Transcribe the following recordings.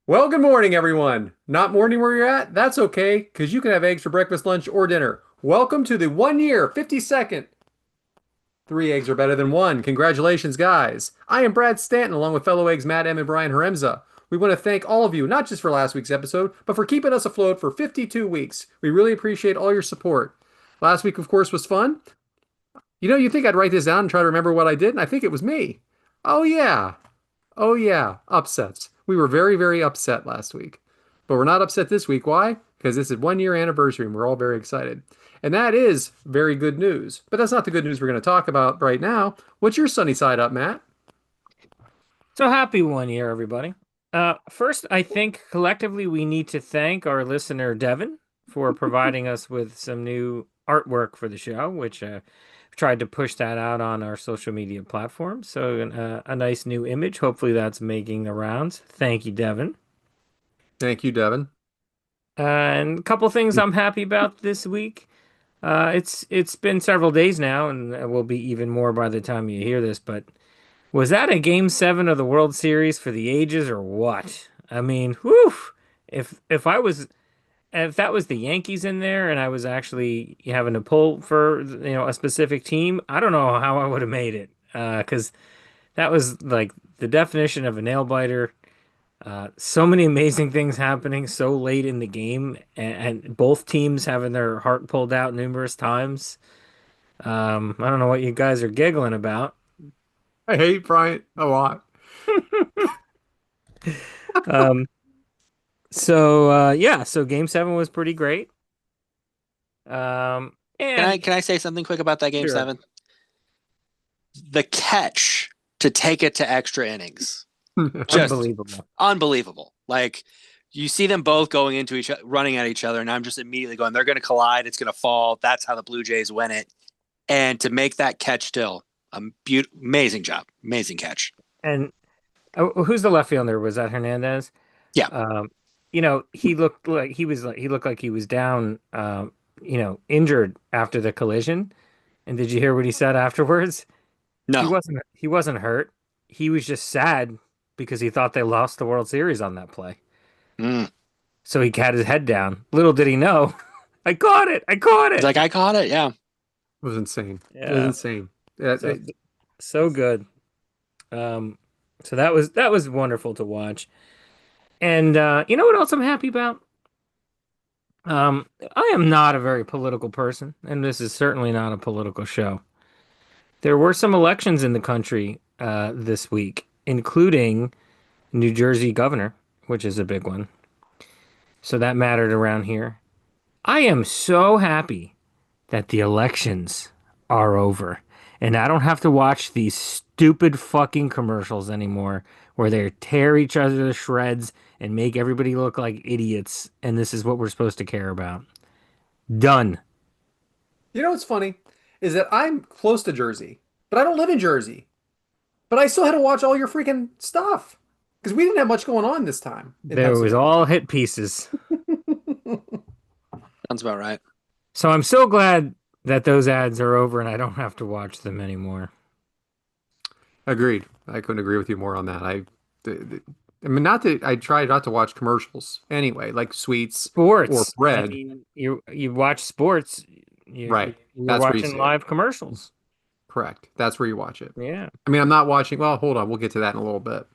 Well, good morning, everyone. Not morning where you're at? That's okay, because you can have eggs for breakfast, lunch, or dinner. Welcome to the 1 year, 50-second. Three eggs are better than one. Congratulations, guys. I am Brad Stanton, along with fellow eggs Matt M. and Brian Haremza. We want to thank all of you, not just for last week's episode, but for keeping us afloat for 52 weeks. We really appreciate all your support. Last week, of course, was fun. You think I'd write this down and try to remember what I did, and I think it was me. Oh, yeah. Oh, yeah, upsets. We were very, very upset last week. But we're not upset this week. Why? Because this is 1 year anniversary and we're all very excited. And that is very good news. But that's not the good news we're going to talk about right now. What's your sunny side up, Matt? So happy 1 year, everybody. First, I think collectively we need to thank our listener, Devin, for providing us with some new artwork for the show, which tried to push that out on our social media platforms. So, a nice new image. Hopefully, that's making the rounds. Thank you, Devin. Thank you, Devin. And a couple things I'm happy about this week. It's been several days now, and it will be even more by the time you hear this, but. Was that a game seven of the World Series for the ages or what? I mean, whew. If that was the Yankees in there and I was actually having to pull for a specific team, I don't know how I would have made it. Because that was like the definition of a nail biter. So many amazing things happening so late in the game, and both teams having their heart pulled out numerous times. I don't know what you guys are giggling about. I hate Bryant a lot. Um, so game seven was pretty great. Can I And can I say something quick about that game sure. seven? The catch to take it to extra innings, just Unbelievable. unbelievable. Like you see them both going into each other, running at each other, and I'm just immediately going, they're going to collide. It's going to fall. That's how the Blue Jays win it. And to make that catch still, amazing job, amazing catch. And who's the left fielder? Was that Hernandez? Yeah, Um, he looked like he was down, injured after the collision. And did you hear what he said afterwards? no, He wasn't hurt. He was just sad because he thought they lost the World Series on that play. mm. So he had his head down. Little did he know, I caught it. I caught He's it. like, I caught it. Yeah, It was insane. It was Yeah. insane. So so good. Um, so that was wonderful to watch. And you know what else I'm happy about? I am not a very political person, and this is certainly not a political show. There were some elections in the country this week, including New Jersey governor, which is a big one. So that mattered around here. I am so happy that the elections are over. And I don't have to watch these stupid fucking commercials anymore where they tear each other to shreds and make everybody look like idiots. And this is what we're supposed to care about. Done. You know what's funny is that I'm close to Jersey, but I don't live in Jersey. But I still had to watch all your freaking stuff because we didn't have much going on this time in There was Pennsylvania. all hit pieces. sounds about right. So I'm so glad that those ads are over and I don't have to watch them anymore. Agreed. I couldn't agree with you more on that. I mean, not that I try not to watch commercials anyway, like sweets or Sports. I bread. mean, you watch sports, Right. you're That's where you watching see it. live commercials. Correct. That's where you watch it. Yeah. I mean, I'm not watching. Well, hold on. We'll get to that in a little bit.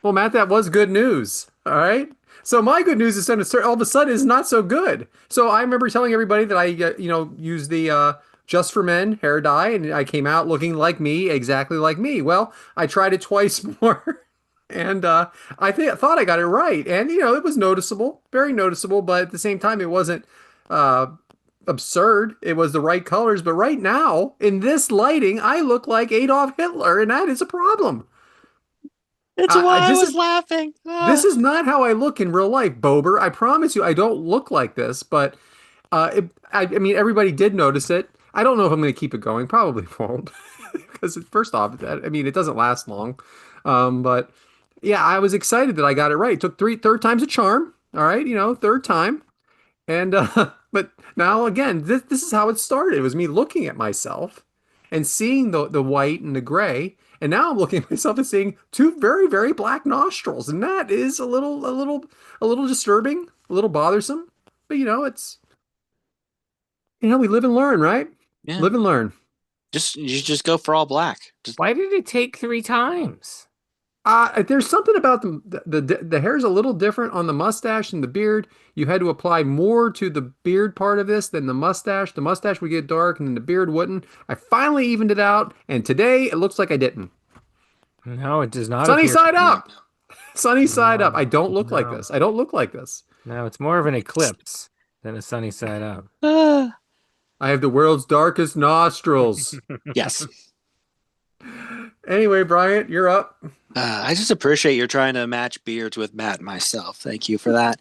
Well, Matt, that was good news. All right. So my good news is all of a sudden is not so good. So I remember telling everybody that used the Just for Men hair dye, and I came out looking like me, exactly like me. Well, I tried it twice more, and thought I got it right, and it was noticeable, very noticeable, but at the same time, it wasn't uh, absurd. It was the right colors, but right now, in this lighting, I look like Adolf Hitler, and that is a problem. It's I, I why I this was is laughing. this is not how I look in real life, Bober. I promise you, I don't look like this, but I mean, everybody did notice it. I don't know if I'm going to keep it going. Probably won't, because first off, I mean, it doesn't last long. But yeah, I was excited that I got it right. It took third time's a charm. All right, third time. And but now again, this is how it started. It was me looking at myself and seeing the white and the gray, And now I'm looking at myself and seeing two very, very black nostrils. And that is a little disturbing, a little bothersome. But it's, we live and learn, right? Yeah. Live and learn. You just go for all black. Just Why did it take 3 times? There's something about the hair's a little different on the mustache and the beard. You had to apply more to the beard part of this than the mustache. The mustache would get dark and then the beard wouldn't. I finally evened it out, and today it looks like I didn't. No, it does not Sunny appear. side up. Sunny side up. No, I don't look like no. this. I don't look like this. No, it's more of an eclipse than a sunny side up. I have the world's darkest nostrils. yes. Anyway, Bryant, you're up. I just appreciate you're trying to match beards with Matt and myself. Thank you for that.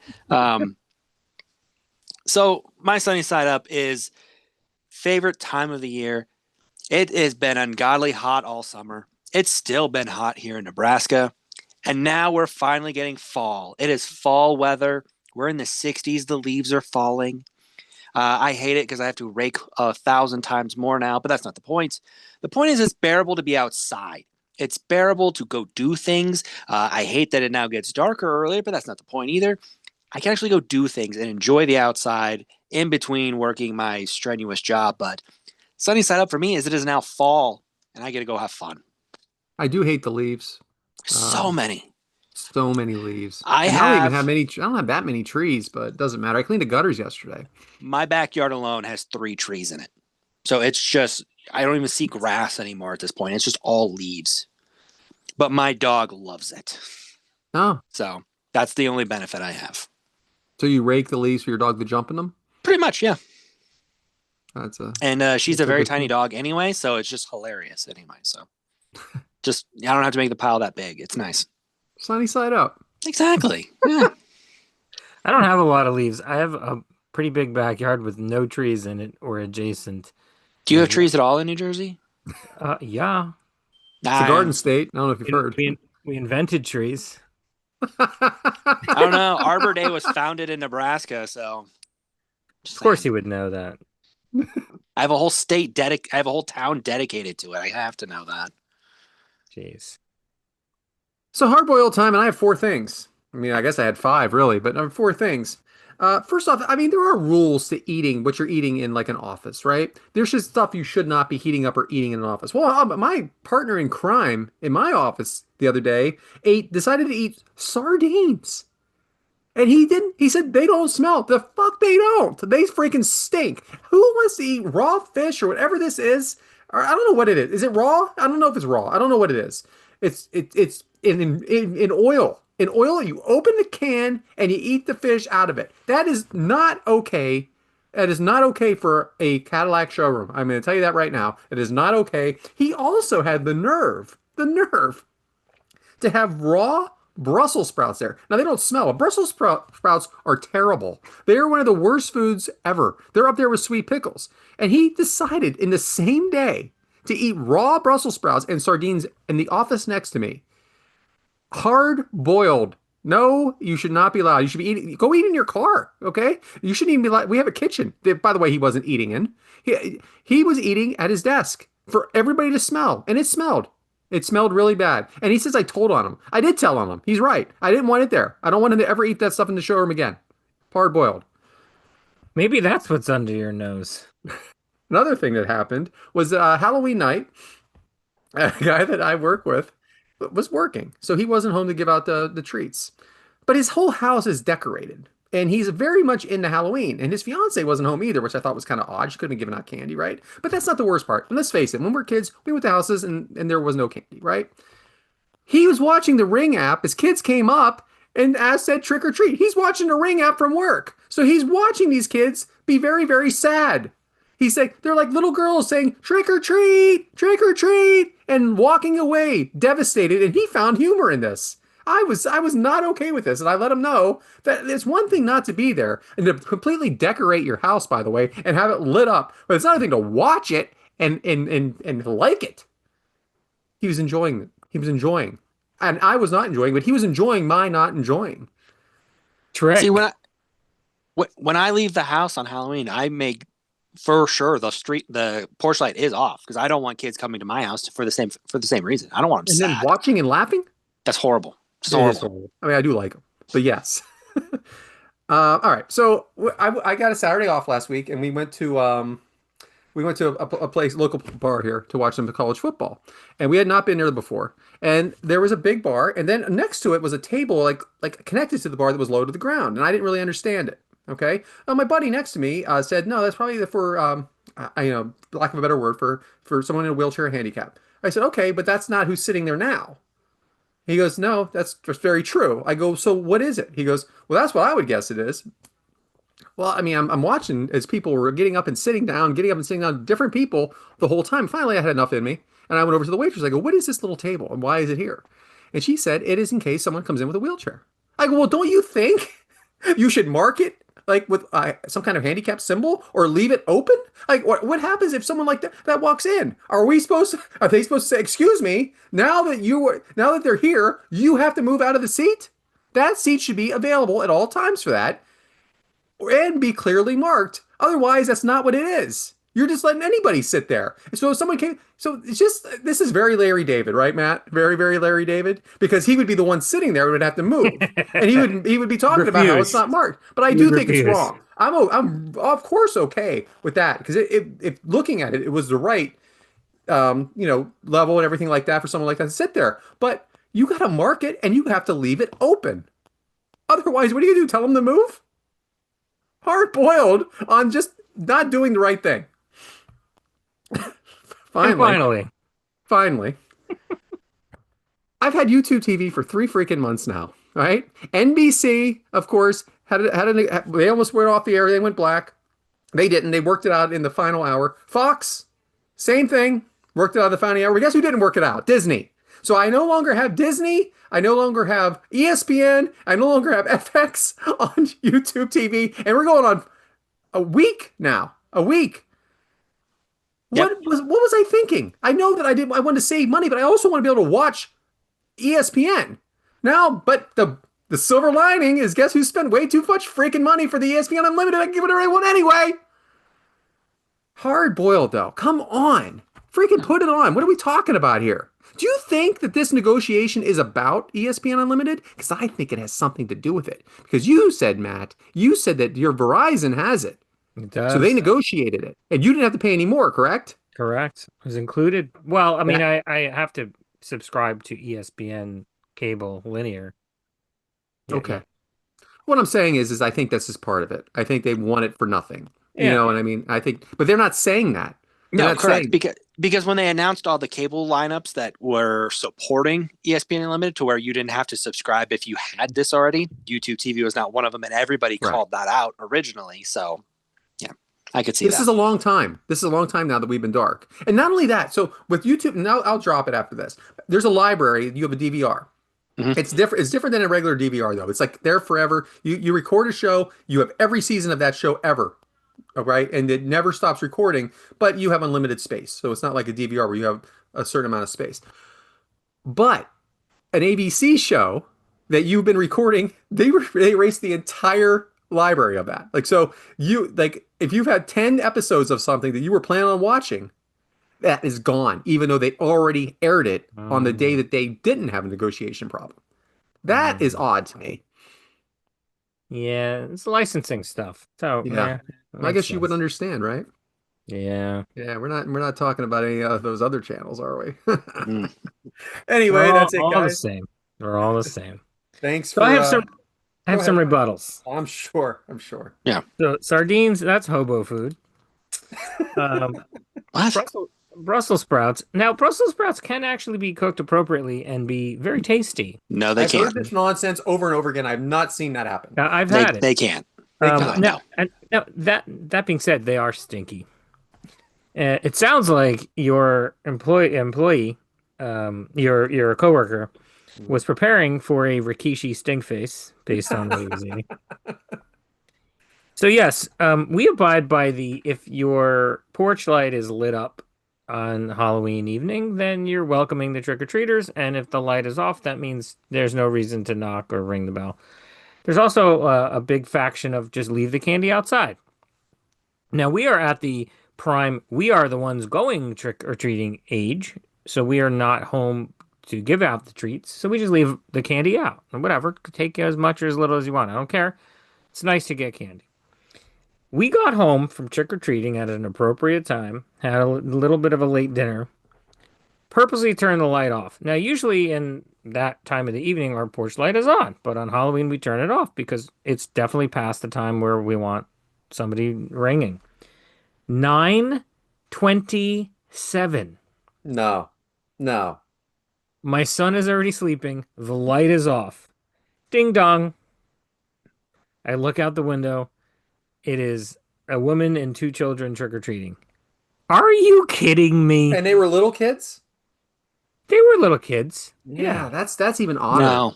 So my sunny side up is favorite time of the year. It has been ungodly hot all summer. It's still been hot here in Nebraska. And now we're finally getting fall. It is fall weather. We're in the 60s. The leaves are falling. I hate it because I have to rake 1,000 times more now, but that's not the point. The point is it's bearable to be outside. It's bearable to go do things. I hate that it now gets darker earlier, but that's not the point either. I can actually go do things and enjoy the outside in between working my strenuous job. But sunny side up for me is it is now fall, and I get to go have fun. I do hate the leaves. So many. So many leaves. I don't even have many. I don't have that many trees, but it doesn't matter. I cleaned the gutters yesterday. My backyard alone has 3 trees in it. So it's just, I don't even see grass anymore at this point. It's just all leaves. But my dog loves it. Oh. So that's the only benefit I have. So you rake the leaves for your dog to jump in them? Pretty much, yeah. And she's a very tiny dog anyway, so it's just hilarious anyway. So just, I don't have to make the pile that big. It's nice. Sunny side up. Exactly. Yeah. I don't have a lot of leaves. I have a pretty big backyard with no trees in it or adjacent. Do you have trees at all in New Jersey? Yeah. It's a garden state. I don't know if you've heard. We invented trees. I don't know. Arbor Day was founded in Nebraska, so. Of course he would know that. I have a whole I have a whole town dedicated to it. I have to know that. Jeez. So hard-boiled time, and I have 4 things. I mean, I guess I had 5 really, but I have 4 things. First off, I mean, there are rules to eating what you're eating in like an office, right? There's just stuff you should not be heating up or eating in an office. Well, my partner in crime in my office the other day decided to eat sardines. And he said they don't smell. The fuck they don't. They freaking stink. Who wants to eat raw fish or whatever this is? Or I don't know what it is. Is it raw? I don't know if it's raw. I don't know what it is. It's in oil. In oil, you open the can and you eat the fish out of it. That is not okay. That is not okay for a Cadillac showroom. I'm going to tell you that right now. It is not okay. He also had the nerve to have raw Brussels sprouts there. Now, they don't smell. Brussels sprouts are terrible. They are one of the worst foods ever. They're up there with sweet pickles. And he decided in the same day to eat raw Brussels sprouts and sardines in the office next to me. Hard boiled. No, you should not be allowed. You should be eating. Go eat in your car, okay? You shouldn't even be like. We have a kitchen. By the way, he wasn't eating in. He was eating at his desk for everybody to smell, and it smelled. It smelled really bad. And he says I told on him. I did tell on him. He's right. I didn't want it there. I don't want him to ever eat that stuff in the showroom again. Hard boiled. Maybe that's what's under your nose. Another thing that happened was Halloween night. A guy that I work with was working, so he wasn't home to give out the treats. But his whole house is decorated, and he's very much into Halloween. And his fiance wasn't home either, which I thought was kind of odd. She couldn't have given out candy, right? But that's not the worst part. And let's face it, when we're kids, we went to houses and there was no candy, right? He was watching the Ring app. His kids came up and said trick or treat. He's watching the Ring app from work, so he's watching these kids be very, very sad. He's saying, they're like little girls saying, trick or treat, and walking away devastated. And he found humor in this. I was not okay with this. And I let him know that it's one thing not to be there and to completely decorate your house, by the way, and have it lit up. But it's another thing to watch it and like it. He was enjoying it. He was enjoying. And I was not enjoying, but he was enjoying my not enjoying. Trick. See, when I leave the house on Halloween, I make for sure the porch light is off because I don't want kids coming to my house for the same reason. I don't want them And then sad. watching and laughing? That's horrible. It's It is horrible. horrible. I mean, I do like them, but yes. All right. So I got a Saturday off last week, and we went to a place, local bar here, to watch some college football, and we had not been there before. And there was a big bar, and then next to it was a table like connected to the bar that was low to the ground, and I didn't really understand it. Okay, my buddy next to me said, "No, that's probably for lack of a better word for someone in a wheelchair or handicap." I said, "Okay, but that's not who's sitting there now." He goes, "No, that's just very true." I go, "So what is it?" He goes, "Well, that's what I would guess it is." Well, I mean, I'm watching as people were getting up and sitting down, different people the whole time. Finally, I had enough in me, and I went over to the waitress. I go, "What is this little table, and why is it here?" And she said, "It is in case someone comes in with a wheelchair." I go, "Well, don't you think you should mark it like with some kind of handicap symbol or leave it open? Like, what happens if someone like that walks in? Are they supposed to say, 'Excuse me, now that they're here, you have to move out of the seat'? That seat should be available at all times for that and be clearly marked. Otherwise, that's not what it is. You're just letting anybody sit there. So if someone came, so it's just, this is very Larry David, right, Matt? Very, very Larry David, because he would be the one sitting there who would have to move, and he would be talking about how it's Refuse. not marked. But I You do would think it's refuse. wrong. I'm of course okay with that because if looking at it, it was the right level and everything like that for someone like that to sit there. But you got to mark it and you have to leave it open. Otherwise, what do you do? Tell them to move? Hard boiled on just not doing the right thing. And Finally, finally, finally. I've had YouTube TV for 3 freaking months now, right? NBC, of course, they almost went off the air. They went black. They didn't. They worked it out in the final hour. Fox, same thing. Worked it out in the final hour. But guess who didn't work it out? Disney. So I no longer have Disney. I no longer have ESPN. I no longer have FX on YouTube TV. And we're going on a week now. A week. Yep. What was I thinking? I know that I wanted to save money, but I also want to be able to watch ESPN. Now, but the silver lining is guess who spent way too much freaking money for the ESPN Unlimited? I can give it to everyone anyway. Hard boiled though. Come on. Freaking put it on. What are we talking about here? Do you think that this negotiation is about ESPN Unlimited? Because I think it has something to do with it. Because you said, Matt, you said that your Verizon has it. it So they does. negotiated it. And you didn't have to pay any more, correct? Correct. It was included. Well, I mean, I have to subscribe to ESPN cable linear. Yeah, Okay. What I'm saying is I think this is part of it. I think they want it for nothing. yeah. And I mean, I think, but they're not saying that. They're No, not correct. saying, Because when they announced all the cable lineups that were supporting ESPN Unlimited to where you didn't have to subscribe if you had this already, YouTube TV was not one of them, and everybody Right. called that out originally. So, yeah, I could see this that. is a long time. This is a long time now that we've been dark. And not only that, so with YouTube, now I'll drop it after this. There's a library, you have a DVR. Mhm. It's different. It's different than a regular DVR though. It's like there forever. You record a show, you have every season of that show ever. All right. And it never stops recording, but you have unlimited space. So it's not like a DVR where you have a certain amount of space. But an ABC show that you've been recording, they erased the entire library of that. Like so you like if you've had 10 episodes of something that you were planning on watching, that is gone, even though they already aired it on the day that they didn't have a negotiation problem. That is odd to me. Yeah, it's licensing stuff. So Yeah. that I makes guess you would sense. understand, right? Yeah. Yeah, we're not talking about any of those other channels, are we? Mm. Anyway, They're that's it, all the guys. same. They're all the same. Thanks So I for have some I go have some ahead. rebuttals. I'm sure. I'm sure. So sardines, that's hobo food. Um, What? Brussels sprouts. Now, Brussels sprouts can actually be cooked appropriately and be very tasty. No, they I've heard can't. this nonsense over and over again. I've not seen that happen. Now, I've They had it. they can't. They Um, can't. now, and now that being said, they are stinky. It sounds like your employee, your coworker, was preparing for a Rikishi stink face based on what he was eating. So yes, we abide by the if your porch light is lit up on Halloween evening, then you're welcoming the trick-or-treaters, and if the light is off, that means there's no reason to knock or ring the bell. There's also a big faction of just leave the candy outside. Now we are at the prime, we are the ones going trick or treating age. So we are not home to give out the treats. So we just leave the candy out or whatever. Take as much or as little as you want. I don't care. It's nice to get candy. We got home from trick or treating at an appropriate time, had a little bit of a late dinner, purposely turned the light off. Now, usually in that time of the evening, our porch light is on, but on Halloween, we turn it off because it's definitely past the time where we want somebody ringing. 9:27. No, no. My son is already sleeping. The light is off. Ding dong. I look out the window. It is a woman and two children trick-or-treating. Are you kidding me? And they were little kids? They were little kids. Yeah, Yeah. that's even odder. No.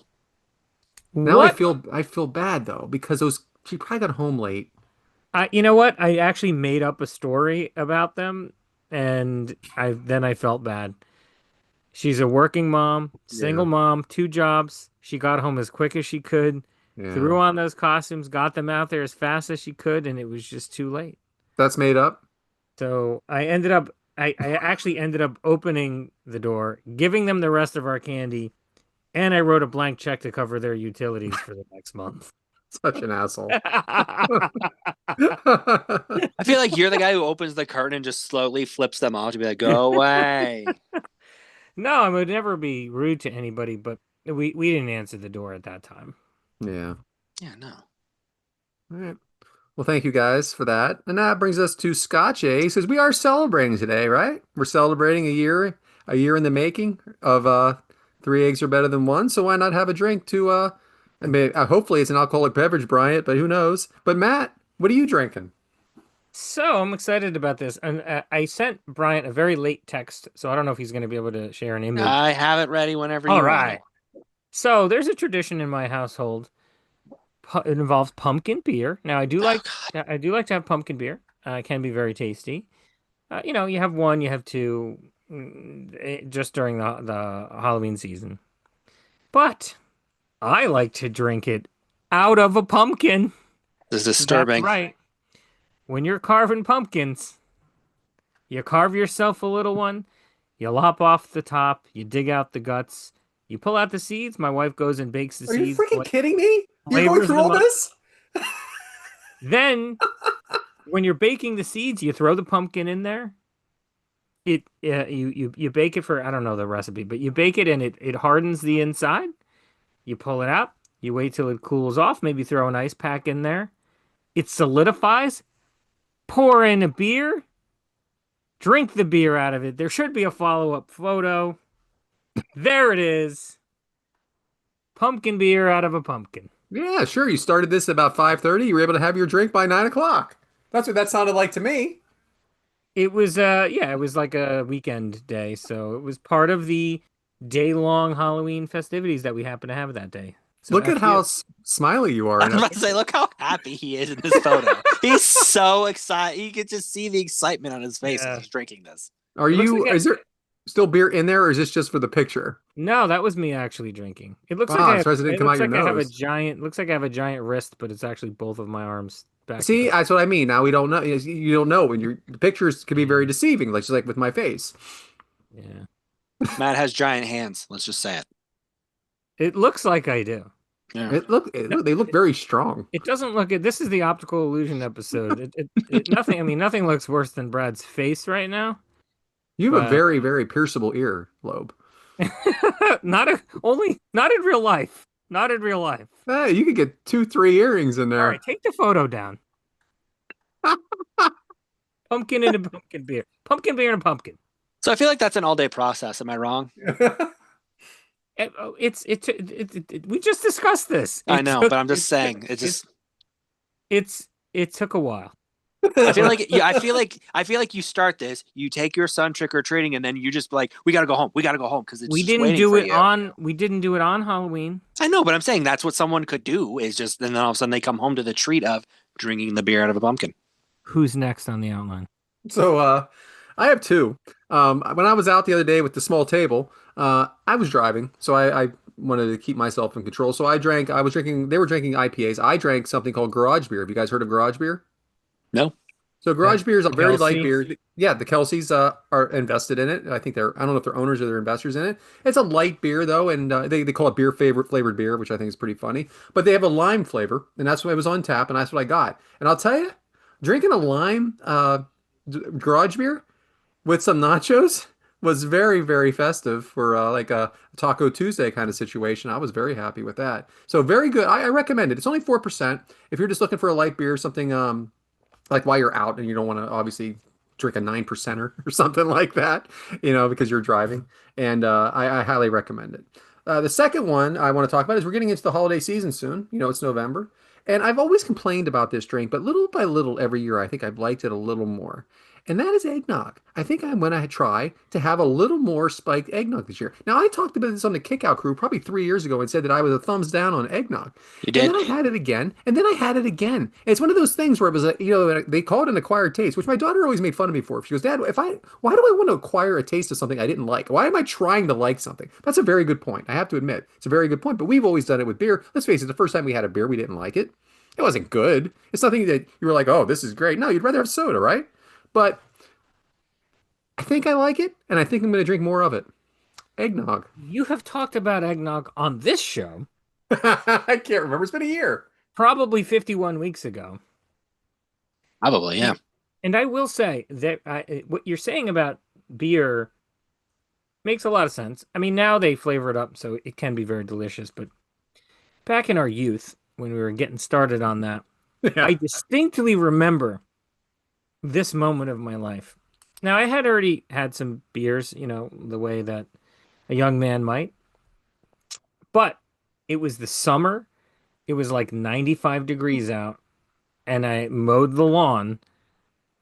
Now What? I feel bad though because those she probably got home late. You know what? I actually made up a story about them, and I felt bad. She's a working mom, Yeah. single mom, two jobs. She got home as quick as she could, Yeah. threw on those costumes, got them out there as fast as she could, and it was just too late. That's made up. So I actually ended up opening the door, giving them the rest of our candy, and I wrote a blank check to cover their utilities for the next month. Such an asshole. I feel like you're the guy who opens the curtain and just slowly flips them off to be like, go away. No, I would never be rude to anybody, but we didn't answer the door at that time. Yeah. Yeah, no. All right. Well, thank you guys for that. And that brings us to Scotch A. He says we are celebrating today, right? We're celebrating a year in the making of three eggs are better than one. So why not have a drink to I mean, hopefully it's an alcoholic beverage, Bryant, but who knows? But Matt, what are you drinking? So I'm excited about this, and I sent Bryant a very late text, so I don't know if he's going to be able to share an image. I have it ready whenever All you want right. it. So there's a tradition in my household. It involves pumpkin beer. Now I do like to have pumpkin beer. It can be very tasty. You have one, you have two, just during the Halloween season. But I like to drink it out of a pumpkin. This is That's disturbing. right. When you're carving pumpkins, you carve yourself a little one, you lop off the top, you dig out the guts, you pull out the seeds. My wife goes and bakes the Are you seeds, freaking kidding me? You're going flavors through them all up. this? Then, when you're baking the seeds, you throw the pumpkin in there. You bake it for, I don't know the recipe, but you bake it and it hardens the inside. You pull it out. You wait till it cools off. Maybe throw an ice pack in there. It solidifies. Pour in a beer. Drink the beer out of it. There should be a follow-up photo. There it is. Pumpkin beer out of a pumpkin. Yeah, sure. You started this about 5:30. You were able to have your drink by 9 o'clock. That's what that sounded like to me. It was it was like a weekend day, so it was part of the day-long Halloween festivities that we happen to have that day. So Look at after how you- smiley you are. I was about to say, look how happy he is in this photo. He's so excited. You can just see the excitement on his face Yeah. as he's drinking this. Are It looks you, like is there still beer in there or is this just for the picture? No, that was me actually drinking. It looks Wow, like I'm surprised it didn't come out your I have a nose. giant looks like I have a giant wrist, but it's actually both of my arms back. See, to back. that's what I mean. Now we don't know. You don't know when the pictures can be very deceiving, like just like with my face. Yeah. Matt has giant hands. Let's just say it. It looks like I do. Yeah. They look very strong. It doesn't look it. This is the optical illusion episode. Nothing. I mean, nothing looks worse than Brad's face right now. You have a But- very, very pierceable ear lobe. Not in real life. Not in real life. Hey, you could get 2, 3 earrings in All there. right, take the photo down. Pumpkin and a pumpkin beer. Pumpkin beer and a pumpkin. So I feel like that's an all-day process. Am I wrong? We just discussed this. I know, but I'm just saying. It took a while. I feel like I feel like you start this, you take your son trick or treating, and then you just like, we gotta go home. We gotta go home because We didn't do it on Halloween. I know, but I'm saying that's what someone could do is just, and then all of a sudden they come home to the treat of drinking the beer out of a pumpkin. Who's next on the outline? So I have two. When I was out the other day with the small table, I was driving, so I wanted to keep myself in control. So they were drinking IPAs. I drank something called garage beer. Have you guys heard of garage beer? No. So Garage Beer is a very light Kelsey. beer. Yeah, the Kelseys are invested in it. I think I don't know if they're owners or they're investors in it. It's a light beer though, and they call it beer favorite flavored beer, which I think is pretty funny. But they have a lime flavor, and that's what it was on tap, and that's what I got. And I'll tell you, drinking a lime Garage Beer with some nachos was very, very festive for like a Taco Tuesday kind of situation. I was very happy with that. So very good. I recommend it. It's only 4%. If you're just looking for a light beer, something like while you're out and you don't want to obviously drink a 9%er or something like that, because you're driving. And I highly recommend it. The second one I want to talk about is we're getting into the holiday season soon. It's November. And I've always complained about this drink, but little by little every year, I think I've liked it a little more. And that is eggnog. I think I'm going to try to have a little more spiked eggnog this year. Now, I talked about this on the Kickout Crew probably 3 years ago and said that I was a thumbs down on eggnog. You And did? then I had it again, and then I had it again. And it's one of those things where it was they call it an acquired taste, which my daughter always made fun of me for. She goes, Dad, why do I want to acquire a taste of something I didn't like? Why am I trying to like something? That's a very good point. I have to admit, it's a very good point. But we've always done it with beer. Let's face it, the first time we had a beer, we didn't like it. It wasn't good. It's nothing that you were like, oh, this is great. No, you'd rather have soda, right? But I think I like it, and I think I'm going to drink more of it. Eggnog. You have talked about eggnog on this show I can't remember. It's been a year. probably 51 weeks ago. Probably, yeah. And I will say that what you're saying about beer makes a lot of sense. I mean, now they flavor it up, so it can be very delicious. But back in our youth, when we were getting started on that, Yeah. I distinctly remember this moment of my life. Now, I had already had some beers, the way that a young man might, but it was the summer. It was like 95 degrees out, and I mowed the lawn,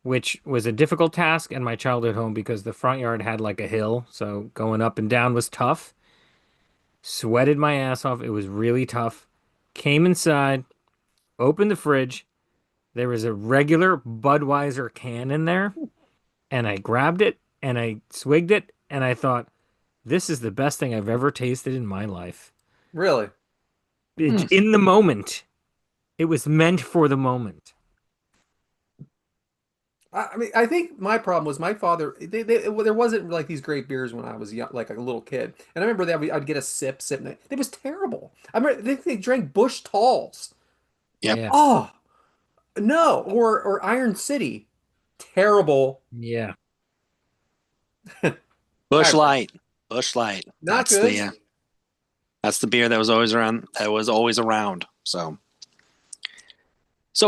which was a difficult task in my childhood home because the front yard had like a hill, so going up and down was tough. Sweated my ass off. It was really tough. Came inside, opened the fridge. There was a regular Budweiser can in there, and I grabbed it and I swigged it, and I thought, this is the best thing I've ever tasted in my life. Really? In the moment. It was meant for the moment. I mean, I think my problem was my father. There wasn't like these great beers when I was young, like a little kid. And I remember that I'd get a sip, and it was terrible. I remember they drank Bush Talls. Yep. Yeah. Oh no, or Iron City, terrible. Yeah. Bush All right, Light. Bush Light. not That's good. that's the beer that was always around. That was always around. So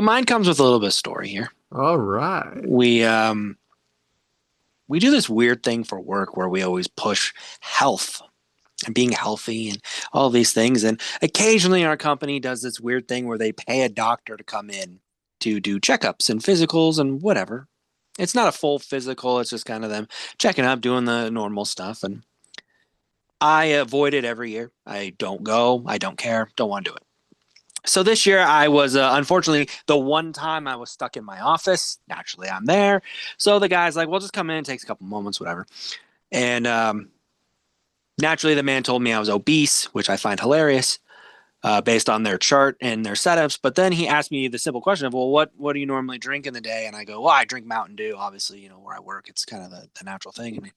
mine comes with a little bit of story here. All right. We do this weird thing for work where we always push health and being healthy and all these things. And occasionally our company does this weird thing where they pay a doctor to come in to do checkups and physicals and whatever. It's not a full physical. It's just kind of them checking up, doing the normal stuff. And I avoid it every year. I don't go. I don't care. Don't want to do it. So this year I was unfortunately the one time I was stuck in my office. Naturally, I'm there. So the guy's like, well, just come in. It takes a couple moments, whatever. And naturally, the man told me I was obese, which I find hilarious based on their chart and their setups. But then he asked me the simple question of, well, what do you normally drink in the day? And I go, well, I drink Mountain Dew. Obviously, where I work, it's kind of the natural thing. And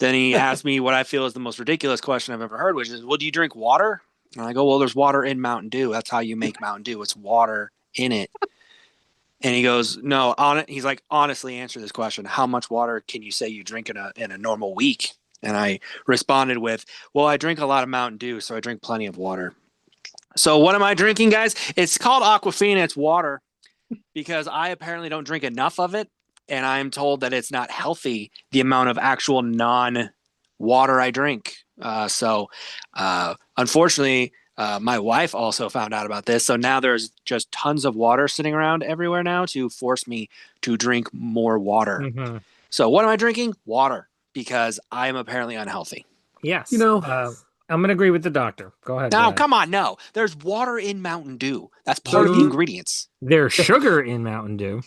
then he asked me what I feel is the most ridiculous question I've ever heard, which is, well, do you drink water? And I go, well, there's water in Mountain Dew. That's how you make Mountain Dew. It's water in it. And he goes, no, he's like, honestly, answer this question. How much water can you say you drink in a normal week? And I responded with, well, I drink a lot of Mountain Dew, so I drink plenty of water. So what am I drinking, guys? It's called Aquafina. It's water because I apparently don't drink enough of it. And I'm told that it's not healthy, the amount of actual non-water I drink. Unfortunately, my wife also found out about this. So now there's just tons of water sitting around everywhere now to force me to drink more water. Mm-hmm. So what am I drinking? Water, because I am apparently unhealthy. Yes. I'm going to agree with the doctor. Go ahead. No, come on. No, there's water in Mountain Dew. That's part of the ingredients. There's sugar in Mountain Dew.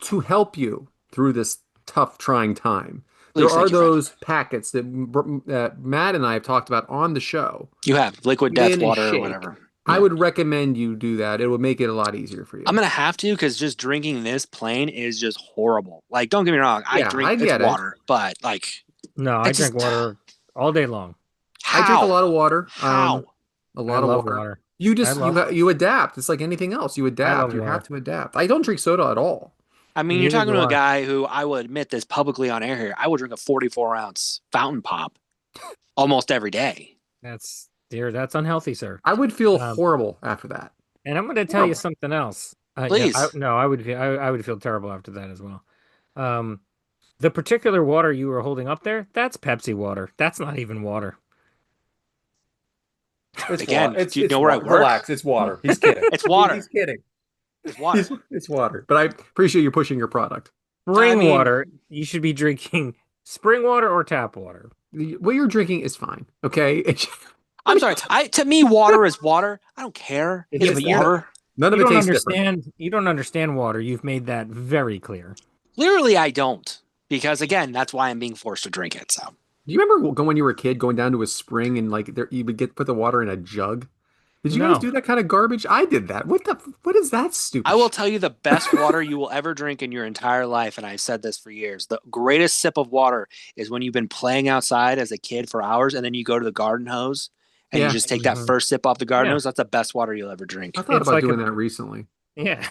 To help you through this tough, trying time. Please, There are thank you, those packets that Matt and I have talked about on the show. You have liquid Get death in and water or shake. whatever. I would recommend you do that. It would make it a lot easier for I'm you. gonna have to because just drinking this plain is just horrible. Like, don't get me wrong, I Yeah, drink I it's get it. water, but like, No, I it's drink just water all day long. I drink a how lot of water. how. A I lot of love water. water. You I just love you adapt. It's like anything else. You I love adapt. You have water. to adapt. I don't drink soda at all. I mean, you're Neither talking do to a I. guy who I will admit this publicly on air here. I would drink a 44-ounce fountain pop almost every day. That's unhealthy, sir. I would feel Um, horrible after that. and I'm going to tell you Horrible. something else. Yeah, Please. I would feel I would feel terrible after that as well. Um, the particular water you were holding up there, that's Pepsi water. That's not even water. It's Again, water. do you It's know where I water. work? Relax. It's water. He's kidding. It's water. He's kidding. It's water. It's water. But I appreciate you pushing your product. Spring mean- water, you should be drinking spring water or tap water. What you're drinking is fine. Okay. I'm sorry. To me, water is water. I don't care. If It's you- water. None of You it don't tastes different. understand. You don't understand water. You've made that very clear. Clearly, I don't. Because again, that's why I'm being forced to drink it. So Do you remember when you were a kid going down to a spring and like there you would put the water in a jug? Did you guys No. do that kind of garbage? I did that. What is that stupid I will shit? tell you the best water you will ever drink in your entire life, and I've said this for years. The greatest sip of water is when you've been playing outside as a kid for hours, and then you go to the garden hose and Yeah. you just take that Mhm. first sip off the garden Yeah. hose. That's the best water you'll ever drink. I thought It's about like doing a- that recently. Yeah.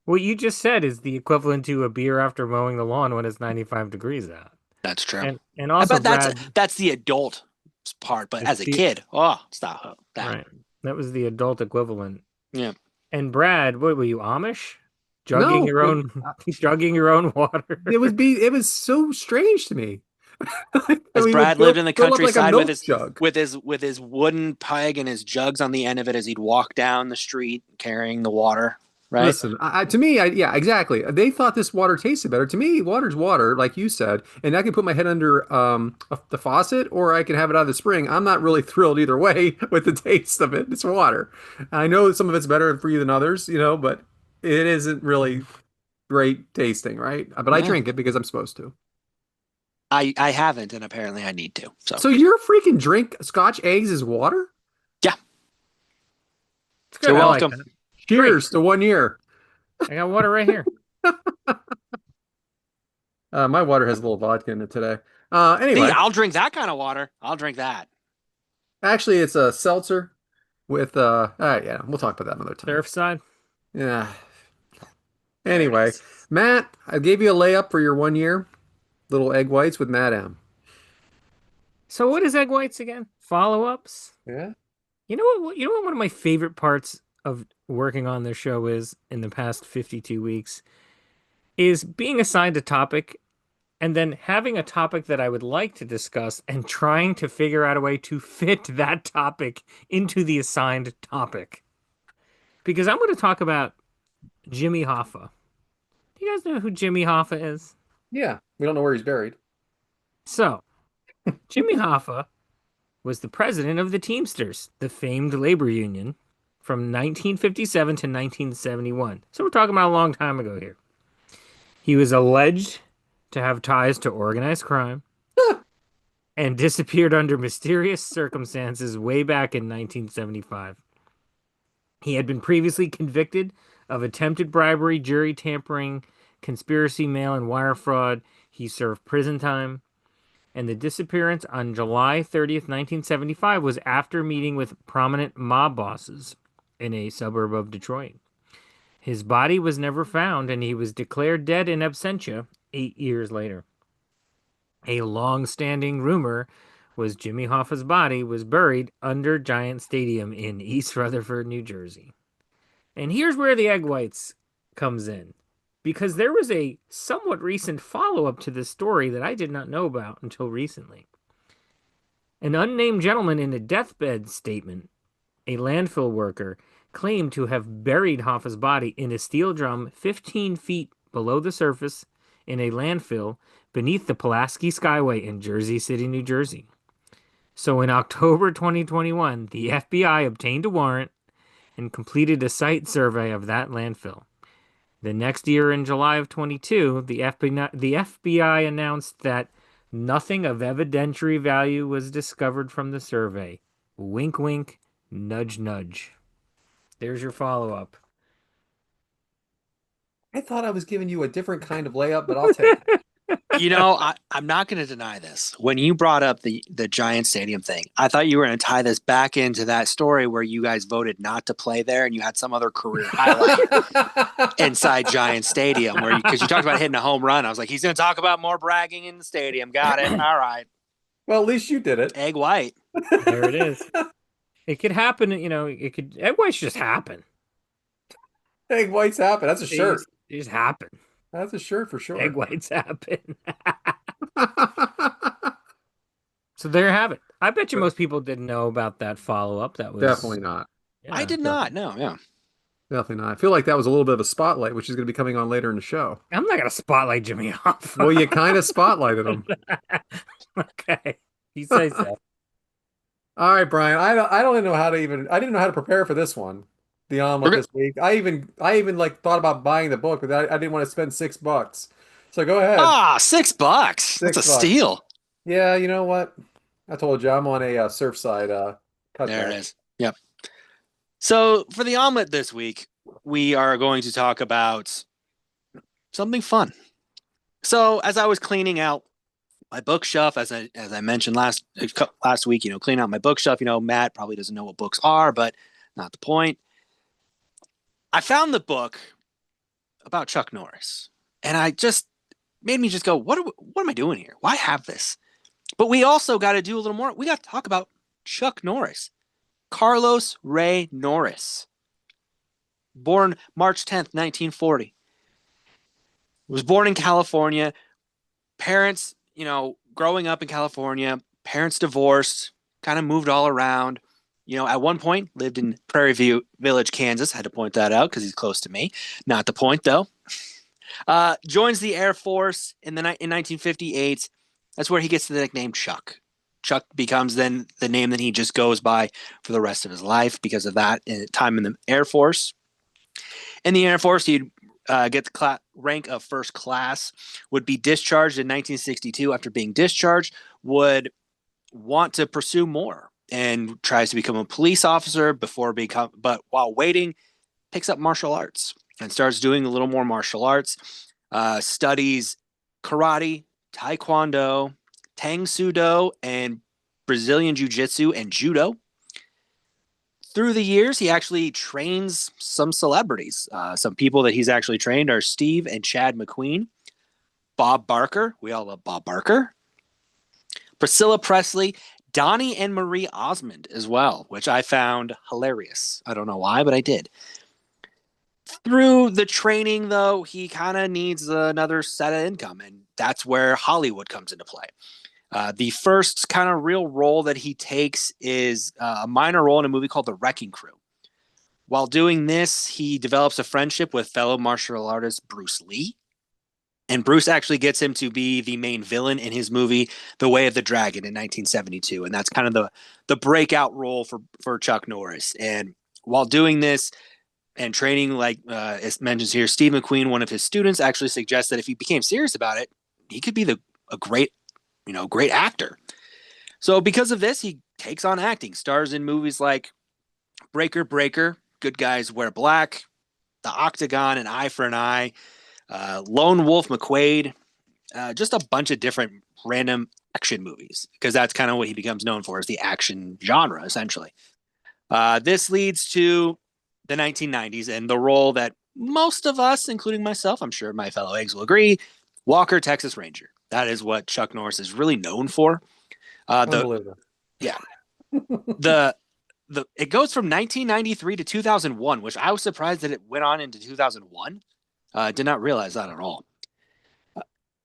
What you just said is the equivalent to a beer after mowing the lawn when it's 95 degrees out. That's true. And I also, bet Brad, that's the adult part, but It's as a the- kid, oh, stop that. right? That was the adult equivalent. Yeah. And Brad, what were you Amish? Jugging No, your own, jugging your own water. it was so strange to me. As We would Brad lived in the fill up like a countryside milk with his jug. with his wooden peg and his jugs on the end of it as he'd walk down the street carrying the water, right? Listen, to me, yeah, exactly. They thought this water tasted better. To me, water's water, like you said, and I can put my head under the faucet, or I can have it out of the spring. I'm not really thrilled either way with the taste of it. It's water. I know some of it's better for you than others, but it isn't really great tasting, right? But I Yeah. drink it because I'm supposed to. I haven't, and apparently I need to. So, So you're freaking drink Scotch eggs as water? It's good. You're I like welcome. that. Cheers to 1 year. I got water right here. My water has a little vodka in it today. See, Anyway, I'll drink that kind of water. I'll drink that. actually, it's a seltzer with yeah, we'll talk about that another time. Surfside. Yeah. Anyway, Matt, I gave you a layup for your 1 year. Little egg whites with Madame. So what is egg whites again? Follow-ups? Yeah. You know what? You know what one of my favorite parts of working on this show is in the past 52 weeks is being assigned a topic and then having a topic that I would like to discuss and trying to figure out a way to fit that topic into the assigned topic. Because I'm going to talk about Jimmy Hoffa. Do you guys know who Jimmy Hoffa is? Yeah. We don't know where he's buried. So, Jimmy Hoffa was the president of the Teamsters, the famed labor union, from 1957 to 1971. So we're talking about a long time ago here. He was alleged to have ties to organized crime and disappeared under mysterious circumstances way back in 1975. He had been previously convicted of attempted bribery, jury tampering, conspiracy, mail and wire fraud. He served prison time. And the disappearance on July 30th, 1975 was after meeting with prominent mob bosses in a suburb of Detroit. His body was never found, and he was declared dead in absentia 8 years later. A long-standing rumor was Jimmy Hoffa's body was buried under Giant Stadium in East Rutherford, New Jersey. And here's where the egg whites comes in. Because there was a somewhat recent follow-up to this story that I did not know about until recently. An unnamed gentleman in a deathbed statement, a landfill worker, claimed to have buried Hoffa's body in a steel drum 15 feet below the surface in a landfill beneath the Pulaski Skyway in Jersey City, New Jersey. So in October 2021, the FBI obtained a warrant and completed a site survey of that landfill. The next year, in July of 22, the FBI announced that nothing of evidentiary value was discovered from the survey. Wink, wink, Nudge, nudge. There's your follow-up. I thought I was giving you a different kind of layup, but I'll take it. I'm not going to deny this. When you brought up the Giant Stadium thing, I thought you were going to tie this back into that story where you guys voted not to play there and you had some other career highlight inside Giant Stadium where because you talked about hitting a home run. I was like, he's going to talk about more bragging in the stadium. Got it. All right. Well, at least you did it. Egg white. There it is. It could happen, it could, egg whites just happen. Egg whites happen. That's a They shirt. just happen. That's a shirt for sure. Egg whites happen. So there you have it. I bet you most people didn't know about that follow-up. That was Definitely not. Yeah. I did not. No, yeah. Definitely not. I feel like that was a little bit of a spotlight, which is going to be coming on later in the show. I'm not gonna spotlight Jimmy off. Well, you kind of spotlighted him. Okay, you say so. All right, Brian. I don't know how to even. I didn't know how to prepare for this one. The omelet this week. I even like thought about buying the book, but I didn't want to spend $6. So go ahead. $6. That's a $6. steal. Yeah, you know what? I told you I'm on a Surfside cut. There it is. Yep. So for the omelet this week, we are going to talk about something fun. So as I was cleaning out my bookshelf, as I mentioned last week, cleaning out my bookshelf, Matt probably doesn't know what books are, but not the point. I found the book about Chuck Norris, and I just made me just go, what am I doing here? Why have this? But we also got to do a little more. We got to talk about Chuck Norris, Carlos Ray Norris, born March 10th, 1940. Was born in California. Parents, growing up in California, parents divorced, kind of moved all around. At one point lived in Prairie View Village, Kansas. Had to point that out because he's close to me. Not the point, though. Joins the Air Force in 1958. That's where he gets the nickname Chuck. Chuck becomes then the name that he just goes by for the rest of his life because of that time in the Air Force. In the Air Force, he'd get the rank of first class, would be discharged in 1962. After being discharged, would want to pursue more and tries to become a police officer but while waiting, picks up martial arts and starts doing a little more martial arts, studies karate, taekwondo, tang sudo, and Brazilian jiu-jitsu and judo. Through the years, he actually trains some celebrities. Some people that he's actually trained are Steve and Chad McQueen, Bob Barker. We all love Bob Barker. Priscilla Presley, Donnie and Marie Osmond as well, which I found hilarious. I don't know why, but I did. Through the training, though, he kind of needs another set of income, and that's where Hollywood comes into play. The first kind of real role that he takes is a minor role in a movie called The Wrecking Crew. While doing this, he develops a friendship with fellow martial artist Bruce Lee. And Bruce actually gets him to be the main villain in his movie, The Way of the Dragon in 1972. And that's kind of the breakout role for Chuck Norris. And while doing this and training, like it mentions here, Steve McQueen, one of his students, actually suggests that if he became serious about it, he could be a great actor. So because of this, he takes on acting, stars in movies like Breaker, Good Guys Wear Black, The Octagon, An Eye for an Eye, Lone Wolf McQuade, just a bunch of different random action movies, because that's kind of what he becomes known for, is the action genre, essentially. This leads to the 1990s and the role that most of us, including myself, I'm sure my fellow eggs will agree, Walker, Texas Ranger. That is what Chuck Norris is really known for. Unbelievable. It goes from 1993 to 2001, which I was surprised that it went on into 2001. Did not realize that at all.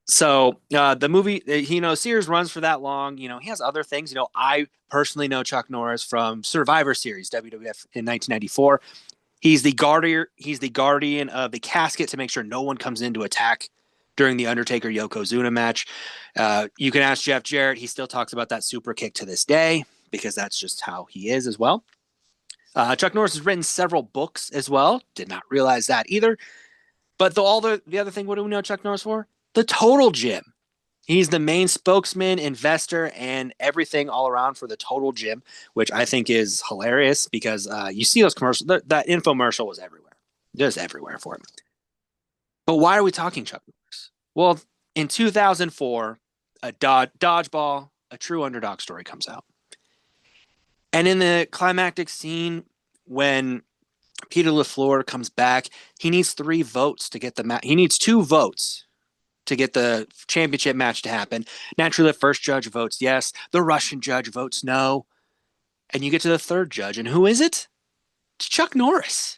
So the movie, Sears runs for that long. He has other things. I personally know Chuck Norris from Survivor Series, WWF in 1994. He's the guardian of the casket to make sure no one comes in to attack during the Undertaker Yokozuna match. You can ask Jeff Jarrett. He still talks about that super kick to this day because that's just how he is as well. Chuck Norris has written several books as well. Did not realize that either. But the other thing, what do we know Chuck Norris for? The Total Gym. He's the main spokesman, investor, and everything all around for the Total Gym, which I think is hilarious because you see those commercials. That infomercial was everywhere, just everywhere for him. But why are we talking Chuck Norris? Well, in 2004, a Dodgeball, a true underdog story comes out. And in the climactic scene, when Peter LaFleur comes back, he needs 3 votes to get the match. He needs 2 votes to get the championship match to happen. Naturally, the first judge votes yes. The Russian judge votes no. And you get to the third judge. And who is it? It's Chuck Norris.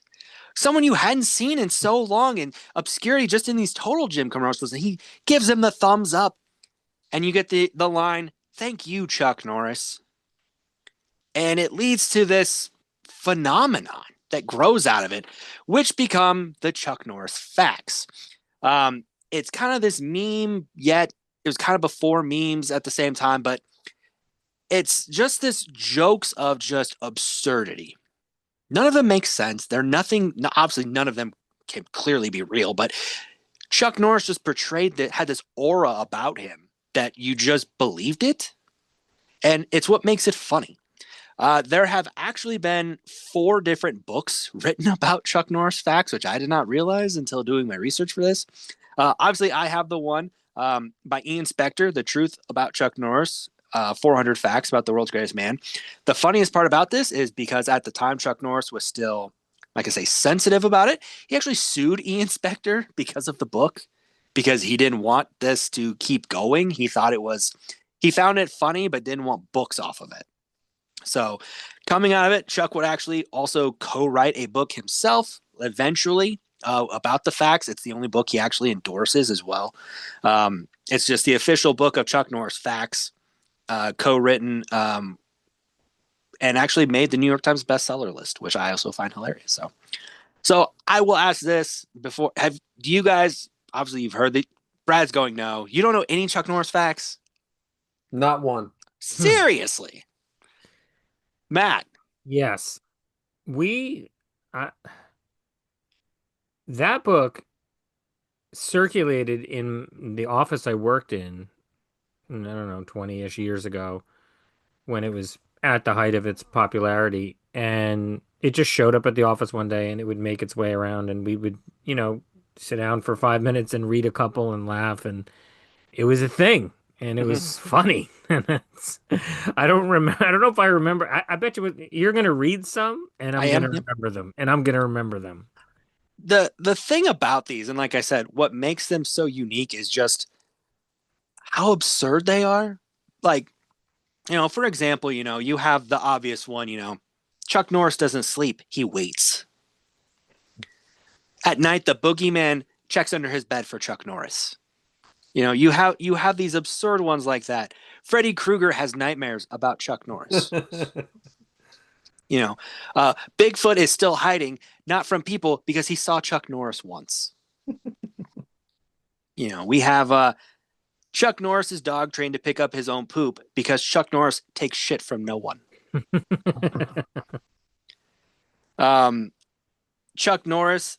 Someone you hadn't seen in so long in obscurity, just in these Total Gym commercials. And he gives him the thumbs up. And you get the line, "Thank you, Chuck Norris." And it leads to this phenomenon that grows out of it, which become the Chuck Norris facts. It's kind of this meme, yet it was kind of before memes at the same time, but it's just this jokes of just absurdity. None of them make sense. They're nothing. Obviously, none of them can clearly be real, but Chuck Norris just portrayed that, had this aura about him that you just believed it. And it's what makes it funny. There have actually been 4 different books written about Chuck Norris facts, which I did not realize until doing my research for this. Obviously, I have the one by Ian Spector, The Truth About Chuck Norris, 400 Facts About the World's Greatest Man. The funniest part about this is because at the time Chuck Norris was still, like I say, sensitive about it. He actually sued Ian Spector because of the book, because he didn't want this to keep going. He thought he found it funny, but didn't want books off of it. So coming out of it, Chuck would actually also co-write a book himself eventually about the facts. It's the only book he actually endorses as well. It's just the official book of Chuck Norris facts, co-written, and actually made the New York Times bestseller list, which I also find hilarious. So I will ask this before. Do you guys, obviously you've heard that Brad's going, no, you don't know any Chuck Norris facts? Not one. Seriously. Matt. Yes. That book circulated in the office I worked in, I don't know, 20-ish years ago, when it was at the height of its popularity. And it just showed up at the office one day, and it would make its way around, and we would, sit down for 5 minutes and read a couple and laugh. And it was a thing. And it was funny. I don't remember. I don't know if I remember. I bet you're going to read some, and I'm going to remember them, and I'm going to remember them. The thing about these, and like I said, what makes them so unique is just how absurd they are. Like, for example, you have the obvious one, Chuck Norris doesn't sleep. He waits. At night, the boogeyman checks under his bed for Chuck Norris. You have these absurd ones like that. Freddy Krueger has nightmares about Chuck Norris. Bigfoot is still hiding, not from people, because he saw Chuck Norris once. We have Chuck Norris's dog trained to pick up his own poop because Chuck Norris takes shit from no one. Chuck Norris,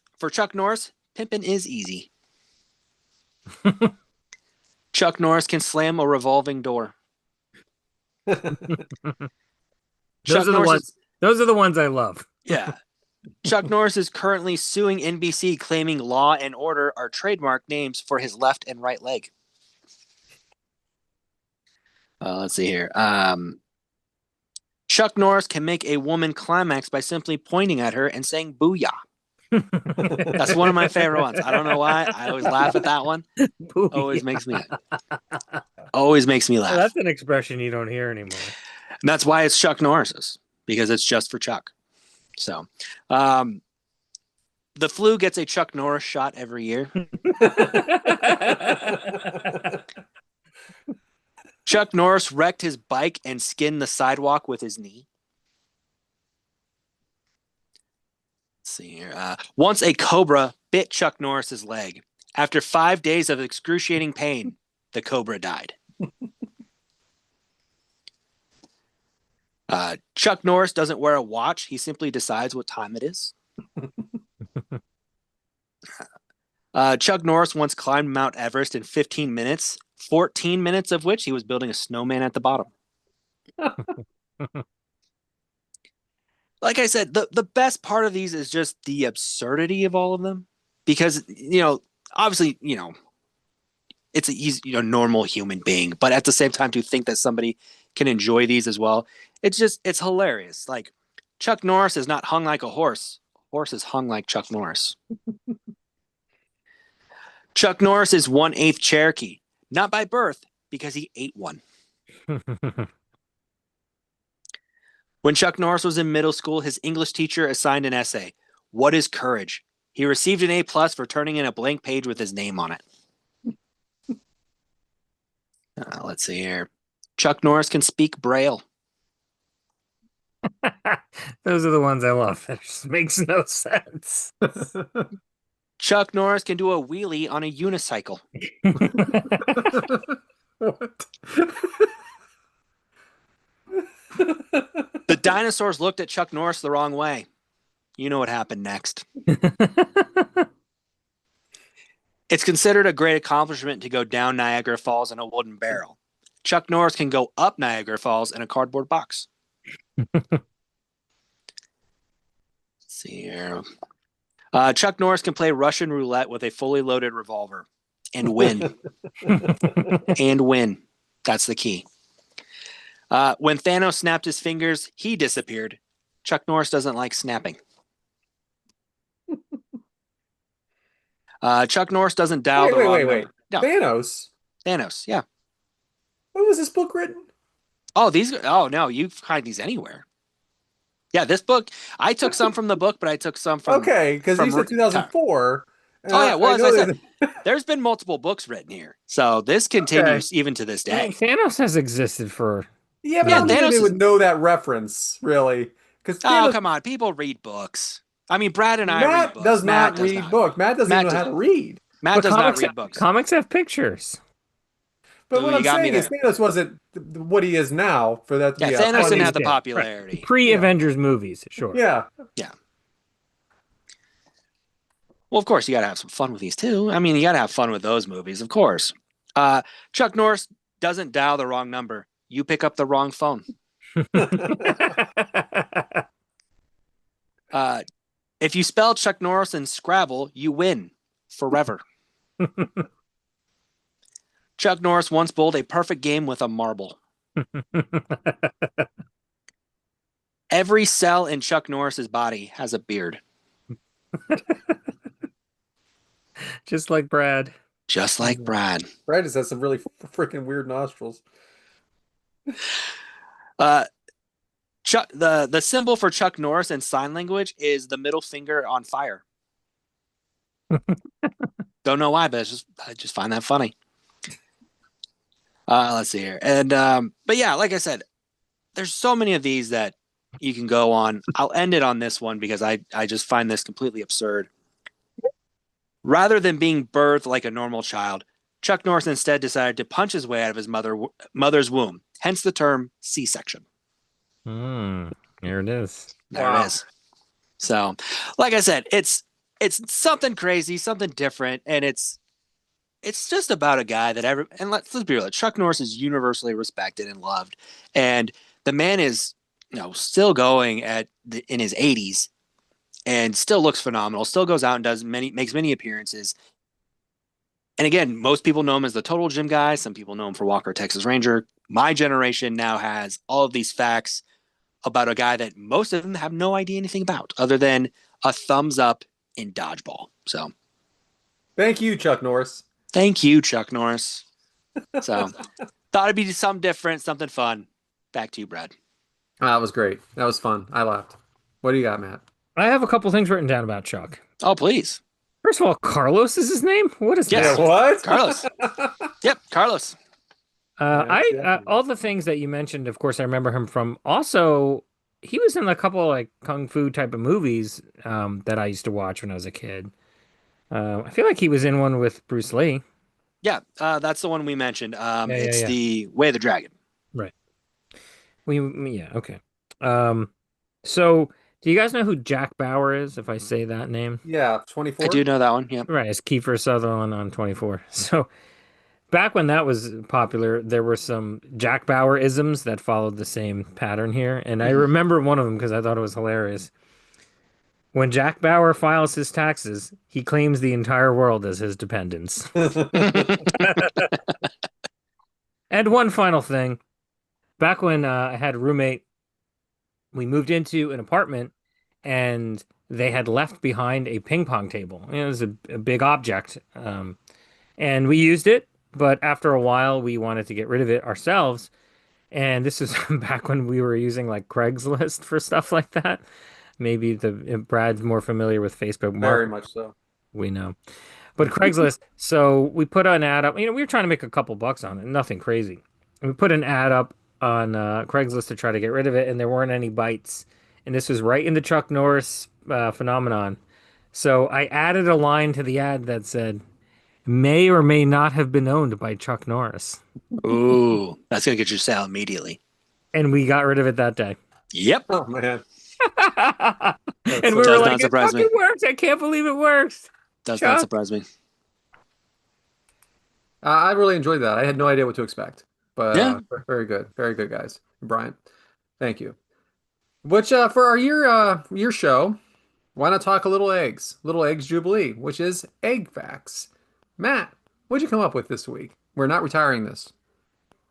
pimping is easy. Chuck Norris can slam a revolving door. Those are the ones I love. Yeah. Chuck Norris is currently suing NBC, claiming Law and Order are trademark names for his left and right leg. Let's see here. Chuck Norris can make a woman climax by simply pointing at her and saying "booyah." That's one of my favorite ones. I don't know why. I always laugh at that one. Booyah. Always makes me laugh. Well, that's an expression you don't hear anymore. And that's why it's Chuck Norris's, because it's just for Chuck. So, the flu gets a Chuck Norris shot every year. Chuck Norris wrecked his bike and skinned the sidewalk with his knee. Let's see here. Once a cobra bit Chuck Norris's leg. After 5 days of excruciating pain, the cobra died. Chuck Norris doesn't wear a watch. He simply decides what time it is. Chuck Norris once climbed Mount Everest in 15 minutes 14 minutes of which he was building a snowman at the bottom. Like I said, the best part of these is just the absurdity of all of them, because obviously he's normal human being, but at the same time, to think that somebody can enjoy these as well, it's hilarious. Like, Chuck Norris is not hung like a horse. Horse is hung like Chuck Norris. Chuck Norris is 1/8 Cherokee, not by birth, because he ate one. When Chuck Norris was in middle school, his English teacher assigned an essay, "What is courage?" He received an A+ for turning in a blank page with his name on it. Let's see here. Chuck Norris can speak Braille. Those are the ones I love. That just makes no sense. Chuck Norris can do a wheelie on a unicycle. What? The dinosaurs looked at Chuck Norris the wrong way. You know what happened next. It's considered a great accomplishment to go down Niagara Falls in a wooden barrel. Chuck Norris can go up Niagara Falls in a cardboard box. Let's see here. Chuck Norris can play Russian roulette with a fully loaded revolver and win. And win. That's the key. When Thanos snapped his fingers, he disappeared. Chuck Norris doesn't like snapping. Chuck Norris doesn't dial the wrong number. No. Thanos, yeah. When was this book written? Oh, no, you find these anywhere. Yeah, this book, I took some from the book, but I took some from... Okay, because you said 2004. Oh, yeah, well, as I said, there's been multiple books written here. So this continues even to this day. Thanos has existed for... Yeah, but I don't think they would know that reference, really. Oh, come on. People read books. I mean, Brad and I read books. Does not read books. Matt doesn't know how to read. Matt does not read books. Comics have pictures. But what I'm saying is Thanos wasn't what he is now for that. Yeah, Thanos didn't have the popularity. Right. Pre-Avengers movies, sure. Yeah. Yeah. Well, of course, you got to have some fun with these, too. I mean, you got to have fun with those movies, of course. Chuck Norris doesn't dial the wrong number. You pick up the wrong phone. If you spell Chuck Norris in Scrabble, you win forever. Chuck Norris once bowled a perfect game with a marble. Every cell in Chuck Norris's body has a beard. Just like Brad. Just like Brad. Brad just has some really freaking weird nostrils. Chuck, the symbol for Chuck Norris in sign language is the middle finger on fire. Don't know why, but I just find that funny. Let's see here. And but yeah, like I said, there's so many of these that you can go on. I'll end it on this one because I just find this completely absurd. Rather than being birthed like a normal child, Chuck Norris instead decided to punch his way out of his mother's womb. Hence the term C-section. There it is. There it is. So, like I said, it's something crazy, something different, and it's just about a guy that and let's be real, Chuck Norris is universally respected and loved, and the man is still going in his 80s and still looks phenomenal. Still goes out and makes many appearances. And again, most people know him as the total gym guy. Some people know him for Walker, Texas Ranger. My generation now has all of these facts about a guy that most of them have no idea anything about, other than a thumbs up in dodgeball. So, thank you, Chuck Norris. Thank you, Chuck Norris. So, thought it'd be something different, something fun. Back to you, Brad. That was great. That was fun. I laughed. What do you got, Matt? I have a couple things written down about Chuck. Oh, please. First of all, Carlos is his name? What is that? What? Carlos. Yep, Carlos. All the things that you mentioned, of course, I remember him from. Also, he was in a couple of, like, kung fu type of movies that I used to watch when I was a kid. I feel like he was in one with Bruce Lee. Yeah, that's the one we mentioned. It's the Way of the Dragon. Right. Okay. So, do you guys know who Jack Bauer is, if I say that name? Yeah, 24. I do know that one, yeah. Right, it's Kiefer Sutherland on 24. So, Back when that was popular, there were some Jack Bauer isms that followed the same pattern here, and I remember one of them because I thought it was hilarious. When Jack Bauer files his taxes, he claims the entire world as his dependents. And one final thing, back when I had a roommate, we moved into an apartment and they had left behind a ping pong table. It was a big object. And we used it, but after a while, we wanted to get rid of it ourselves. And this is back when we were using like Craigslist for stuff like that. Maybe Brad's more familiar with Facebook Very Market. much so. We know. But Craigslist, so we put an ad up. We were trying to make a couple bucks on it, nothing crazy. And we put an ad up on Craigslist to try to get rid of it, and there weren't any bites. And this was right in the Chuck Norris phenomenon. So I added a line to the ad that said, may or may not have been owned by Chuck Norris. Ooh, that's gonna get your sale immediately. And we got rid of it that day. Yep. Oh man. And we Does were not like, it surprise me. fucking works. I can't believe it works. Does Chuck? not surprise me. I really enjoyed that. I had no idea what to expect, but Yeah. very good, guys. Bryant, thank you. Which for our year show, why not talk a little eggs jubilee, which is egg facts. Matt, what'd you come up with this week? We're not retiring this.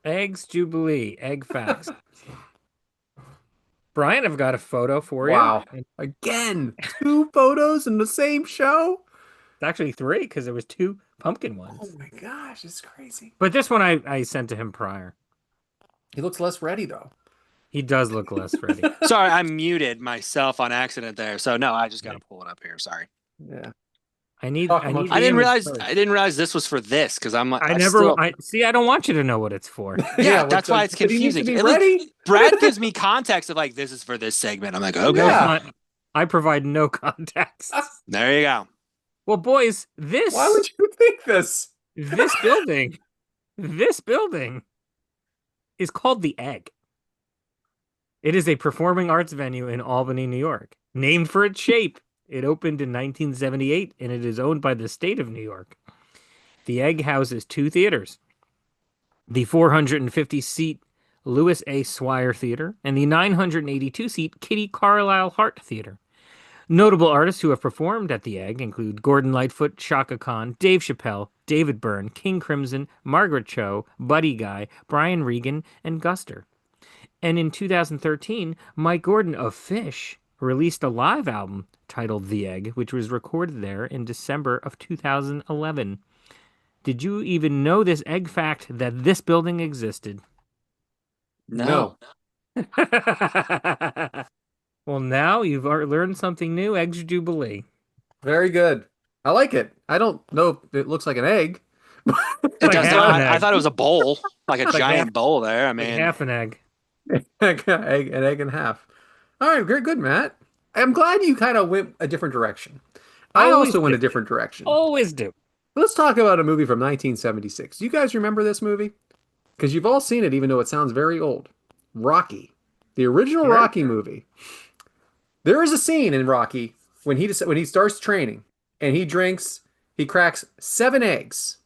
Eggs Jubilee, egg facts. Brian, I've got a photo for Wow, you. again, two photos in the same show. It's actually three because there was two pumpkin Oh ones. my gosh, it's crazy. But this one I sent to him prior. He looks less ready though. He does look less ready. Sorry, I muted myself on accident there. So no, I just got to pull it up here. Sorry. Yeah. I need Talk I amongst need I the didn't image. realize I didn't realize this was for this because I'm like I I never still- I see I don't want you to know what it's for. Yeah, well, that's why it's but he needs to confusing. be At least ready. Brad gives me context of like this is for this segment. I'm like, okay, Yeah. I provide no context. there you go. Well, boys, this Why would you think this? this building is called the Egg. It is a performing arts venue in Albany, New York. Named for its shape, it opened in 1978 and it is owned by the state of New York. The Egg houses two theaters, the 450-seat Louis A. Swire Theater and the 982-seat Kitty Carlisle Hart Theater. Notable artists who have performed at the Egg include Gordon Lightfoot, Chaka Khan, Dave Chappelle, David Byrne, King Crimson, Margaret Cho, Buddy Guy, Brian Regan, and Guster. And in 2013, Mike Gordon of Fish released a live album titled The Egg, which was recorded there in December of 2011. Did you even know this egg fact that this building existed? No. Well, now you've learned something new. Eggs Jubilee. Very good. I like it. I don't know if it looks like an egg. It Like does half not. an I egg. thought it was a bowl, like a Like giant half- bowl there. I Like mean, half an egg. An egg and a half. All right, very good, Matt. I'm glad you kind of went a different direction. I Always also went a do. different direction. Always do. Let's talk about a movie from 1976. Do you guys remember this movie? Because you've all seen it, even though it sounds very old. Rocky, the original Sure. Rocky movie. There is a scene in Rocky when he starts training and he cracks 7 eggs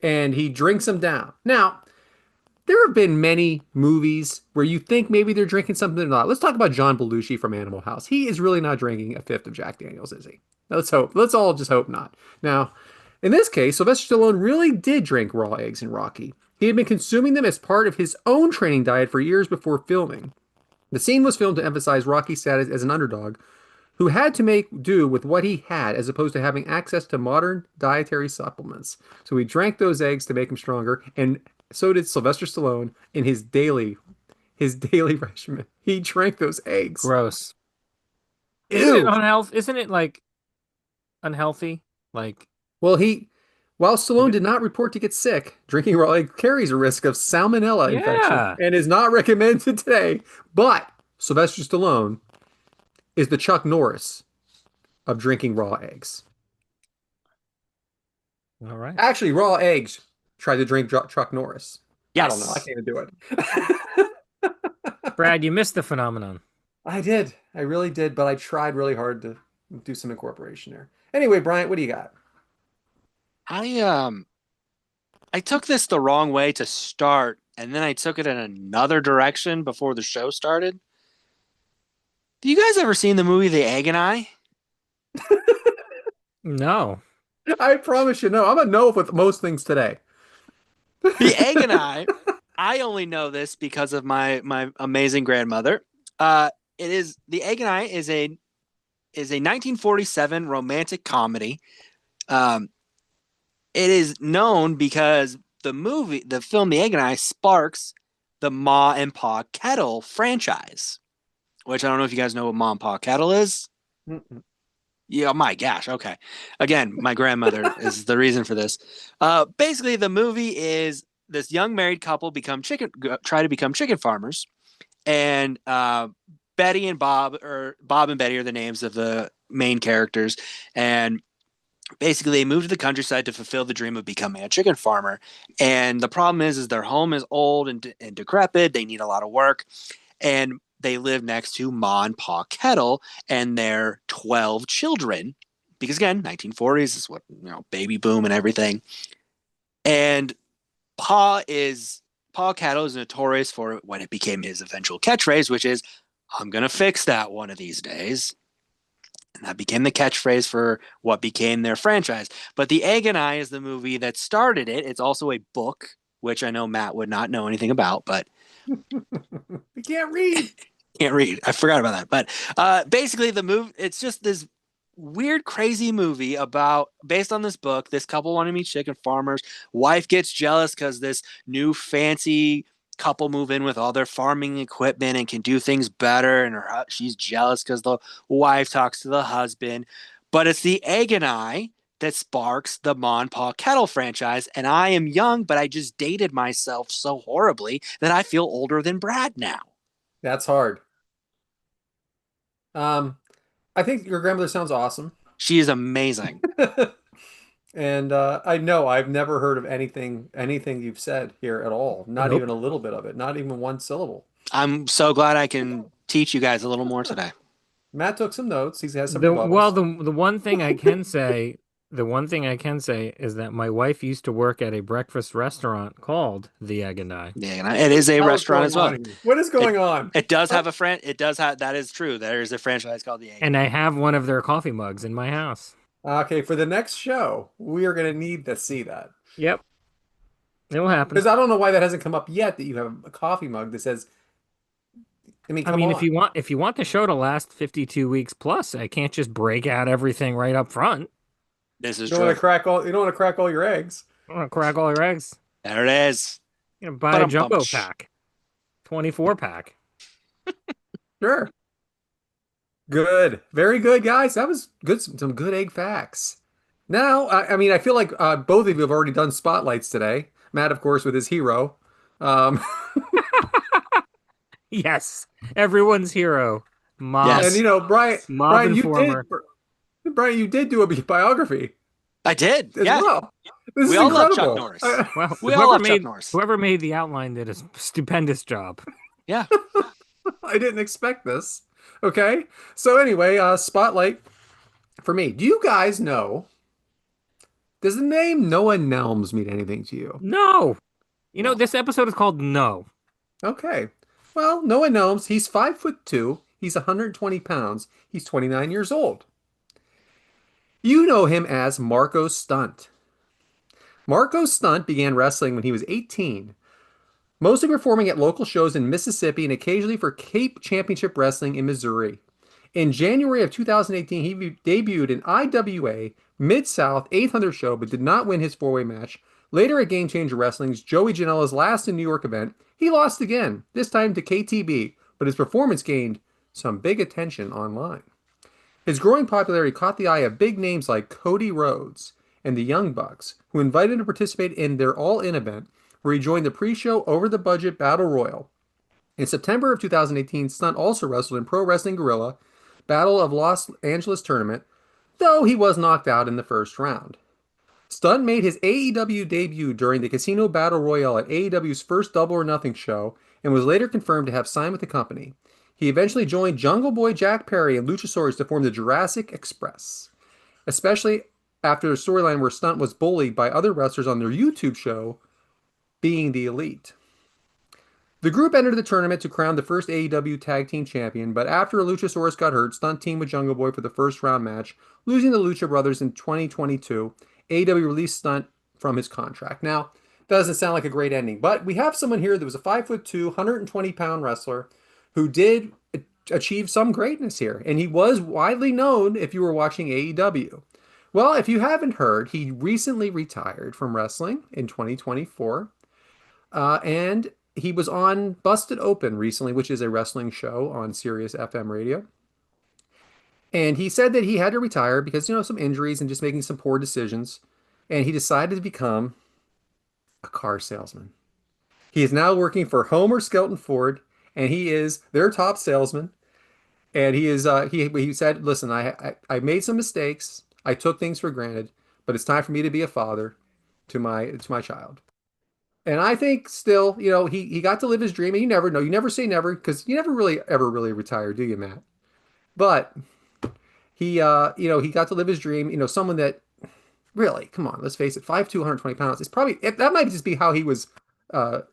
and he drinks them down. Now, there have been many movies where you think maybe they're drinking something they're not. Let's talk about John Belushi from Animal House. He is really not drinking a fifth of Jack Daniels, is he? Let's hope. Let's all just hope not. Now, in this case, Sylvester Stallone really did drink raw eggs in Rocky. He had been consuming them as part of his own training diet for years before filming. The scene was filmed to emphasize Rocky's status as an underdog who had to make do with what he had as opposed to having access to modern dietary supplements. So he drank those eggs to make him stronger, and so did Sylvester Stallone in his daily regimen. He drank those eggs. Gross. Ew. Isn't it unhealthy? Isn't it like unhealthy? Like Well, while Stallone did not report to get sick, drinking raw egg carries a risk of salmonella Yeah. infection and is not recommended today. But Sylvester Stallone is the Chuck Norris of drinking raw eggs. all right. Actually, raw eggs tried to drink Chuck Norris. yes. I don't know. I can't even do it. Brad, you missed the phenomenon. I did. I really did, but I tried really hard to do some incorporation there. Anyway, Bryant, what do you got? I I took this the wrong way to start, and then I took it in another direction before the show started. Do you guys ever seen the movie The Egg and I? No. I promise you, no. I'm a no with most things today. The Egg and I only know this because of my amazing grandmother. It is The Egg and I is a 1947 romantic comedy. Um, it is known because the film The Egg and I sparks the Ma and Pa Kettle franchise, which I don't know if you guys know what Ma and Pa Kettle is. Mm-mm. Yeah, my gosh. Okay. Again, my grandmother is the reason for this. Basically, the movie is this young married couple try to become chicken farmers, and Betty and Bob, or Bob and Betty, are the names of the main characters, and basically they move to the countryside to fulfill the dream of becoming a chicken farmer. And the problem is their home is old and decrepit. They need a lot of work, and they live next to Ma and Pa Kettle and their 12 children, because again, 1940s is what, baby boom and everything. And Pa Kettle is notorious for what it became his eventual catchphrase, which is, "I'm gonna fix that one of these days." And that became the catchphrase for what became their franchise. But The Egg and I is the movie that started it. It's also a book, which I know Matt would not know anything about, but You can't read. can't read. I forgot about that. But basically, the movie, it's just this weird, crazy movie based on this book. This couple want to meet chicken farmers. Wife gets jealous because this new fancy couple move in with all their farming equipment and can do things better. And she's jealous because the wife talks to the husband. But it's The Egg and I that sparks the Ma and Pa Kettle franchise. And I am young, but I just dated myself so horribly that I feel older than Brad now. That's hard. I think your grandmother sounds awesome. She is amazing. And I know I've never heard of anything you've said here at all. Not Nope. even a little bit of it. Not even one syllable. I'm so glad I can teach you guys a little more today. Matt took some notes. He has some Well, rebuttals. the one thing I can say, is that my wife used to work at a breakfast restaurant called The Egg and I. Yeah, and it is a What is restaurant going as well. on here? What is going on? It does have a friend. It does have, that is true. There is a franchise called The Egg. And I have one of their coffee mugs in my house. Okay, for the next show, we are going to need to see that. Yep. It will happen. Because I don't know why that hasn't come up yet, that you have a coffee mug that says, I mean, come on. if you want the show to last 52 weeks plus, I can't just break out everything right up front. This is You don't want true. to you don't want to crack all your eggs. I want to crack all your eggs. There it is. You know, buy a jumbo Ba-dum-bum. pack. 24 pack. Sure. Good. Very good, guys. That was good. Some good egg facts. Now, I mean, I feel like both of you have already done spotlights today. Matt, of course, with his hero. Um, Yes. Everyone's hero. Mob. Yes. and Mob Brian, Informer. Brian, you did do a biography I did. as Yeah. well. This We is all love incredible. Chuck Norris. Well, We all love Chuck Norris. whoever made the outline did a stupendous job. Yeah. I didn't expect this. Okay. So anyway, spotlight for me. Do you guys know? Does the name Noah Nelms mean anything to you? No. No. This episode is called No. Okay. Well, Noah Nelms, he's 5'2". He's 120 pounds. He's 29 years old. You know him as Marco Stunt. Marco Stunt began wrestling when he was 18, mostly performing at local shows in Mississippi and occasionally for Cape Championship Wrestling in Missouri. In January of 2018, he debuted in IWA Mid-South 800 show, but did not win his four-way match. Later at Game Changer Wrestling's Joey Janela's last in New York event, he lost again, this time to KTB, but his performance gained some big attention online. His growing popularity caught the eye of big names like Cody Rhodes and the Young Bucks, who invited him to participate in their All-In event, where he joined the pre-show over-the-budget Battle Royal. In September of 2018, Stunt also wrestled in Pro Wrestling Guerrilla Battle of Los Angeles tournament, though he was knocked out in the first round. Stunt made his AEW debut during the Casino Battle Royale at AEW's first Double or Nothing show and was later confirmed to have signed with the company. He eventually joined Jungle Boy Jack Perry and Luchasaurus to form the Jurassic Express, especially after a storyline where Stunt was bullied by other wrestlers on their YouTube show being the Elite. The group entered the tournament to crown the first AEW Tag Team Champion, but after Luchasaurus got hurt, Stunt teamed with Jungle Boy for the first round match, losing the Lucha Brothers in 2022. AEW released Stunt from his contract. Now, that doesn't sound like a great ending, but we have someone here that was a 5'2", 120-pound wrestler who did achieve some greatness here, and he was widely known if you were watching AEW. Well, if you haven't heard, he recently retired from wrestling in 2024, and he was on Busted Open recently, which is a wrestling show on Sirius FM radio. And he said that he had to retire because, some injuries and just making some poor decisions. And he decided to become a car salesman. He is now working for Homer Skelton Ford, and he is their top salesman. And he said, "Listen, I made some mistakes. I took things for granted, but it's time for me to be a father to my child." And I think still, he got to live his dream. And you never know. You never say never, because you never really ever really retire, do you, Matt? But he got to live his dream. Someone that really, come on, let's face it, 5'2", 120 pounds. It's probably that might just be how he was, but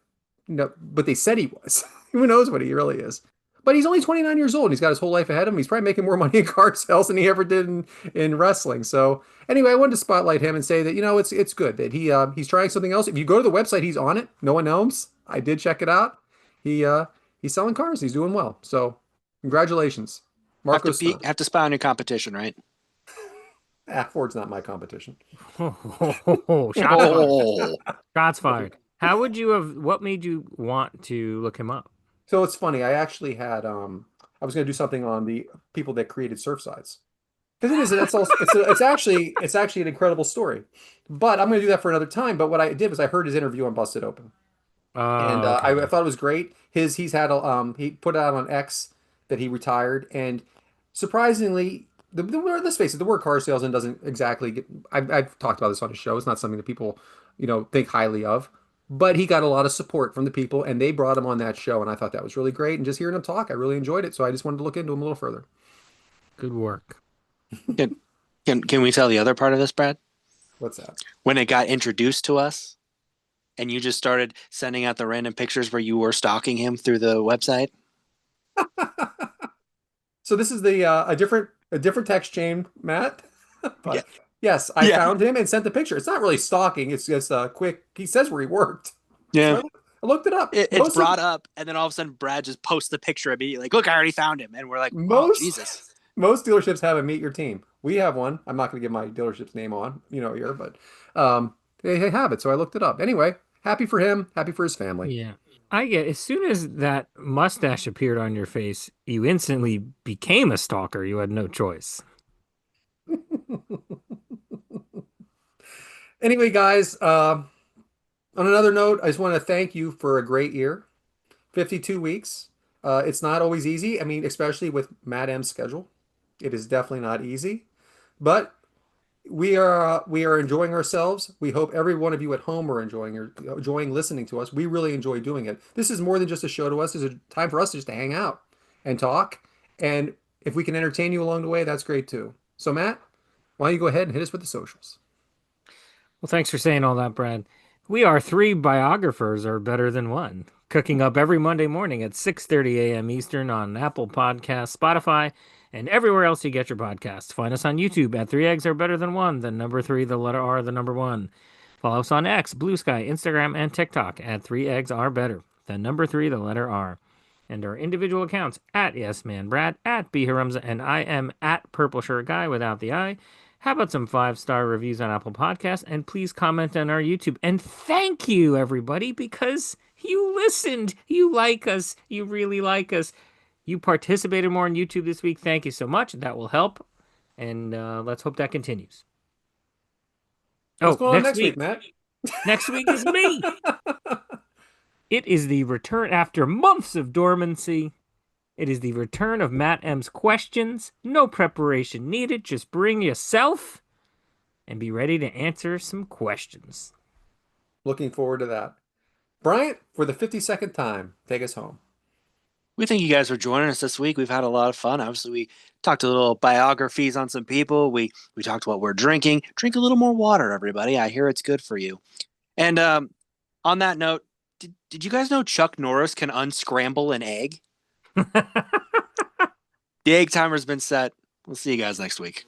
they said he was. Who knows what he really is? But he's only 29 years old, and he's got his whole life ahead of him. He's probably making more money in car sales than he ever did in wrestling. So anyway, I wanted to spotlight him and say that it's good that he's trying something else. If you go to the website, he's on it. No one knows. I did check it out. He's selling cars. He's doing well. So congratulations, Marco. Have to spy on your competition, right? Ford's not my competition. Shots fired. Shots fired. What made you want to look him up? So it's funny. I actually had I was going to do something on the people that created Surfsides, because it's actually an incredible story. But I'm going to do that for another time. But what I did was I heard his interview on Busted Open, and Okay. I thought it was great. He's had he put out on X that he retired, and surprisingly, let's face it, the word car salesman doesn't exactly get. I've talked about this on the show. It's not something that people think highly of. But he got a lot of support from the people, and they brought him on that show, and I thought that was really great. And just hearing him talk, I really enjoyed it. So I just wanted to look into him a little further. Good work. Can we tell the other part of this, Brad? What's that? When it got introduced to us, and you just started sending out the random pictures where you were stalking him through the website. So this is a different text chain, Matt. But yeah. Yes, I found him and sent the picture. It's not really stalking. It's just quick. He says where he worked. Yeah. So I looked it up. It's brought up, and then all of a sudden Brad just posts the picture immediately. Like, look, I already found him. And we're like, oh, Jesus. Most dealerships have a meet your team. We have one. I'm not going to give my dealership's name on, here, but they have it. So I looked it up. Anyway, happy for him. Happy for his family. Yeah. As soon as that mustache appeared on your face, you instantly became a stalker. You had no choice. Anyway, guys, on another note, I just want to thank you for a great year. 52 weeks. It's not always easy. I mean, especially with Matt M's schedule. It is definitely not easy. But we are enjoying ourselves. We hope every one of you at home are enjoying listening to us. We really enjoy doing it. This is more than just a show to us. It's a time for us just to hang out and talk. And if we can entertain you along the way, that's great too. So Matt, why don't you go ahead and hit us with the socials? Well, thanks for saying all that, Brad. We are three biographers are better than one, cooking up every Monday morning at 6:30 a.m. Eastern on Apple Podcasts, Spotify, and everywhere else you get your podcasts. Find us on YouTube at 3 Eggs Are Better Than One, the number 3, the letter R, the number 1. Follow us on X, Blue Sky, Instagram, and TikTok at 3 Eggs Are Better, the number 3, the letter R. And our individual accounts at YesManBrad, at BHarumza, and I am at Purple Shirt Guy without the I. How about some 5-star reviews on Apple Podcasts? And please comment on our YouTube. And thank you, everybody, because you listened. You like us. You really like us. You participated more on YouTube this week. Thank you so much. That will help. And let's hope that continues. What's going on next week, Matt? Next week is me. It is the return after months of dormancy. It is the return of Matt M's questions. No preparation needed. Just bring yourself and be ready to answer some questions. Looking forward to that. Bryant, for the 52nd time, take us home. We thank you guys for joining us this week. We've had a lot of fun. Obviously, we talked a little biographies on some people. We talked what we're drinking. Drink a little more water, everybody. I hear it's good for you. And On that note, did you guys know Chuck Norris can unscramble an egg? The egg timer's been set. We'll see you guys next week.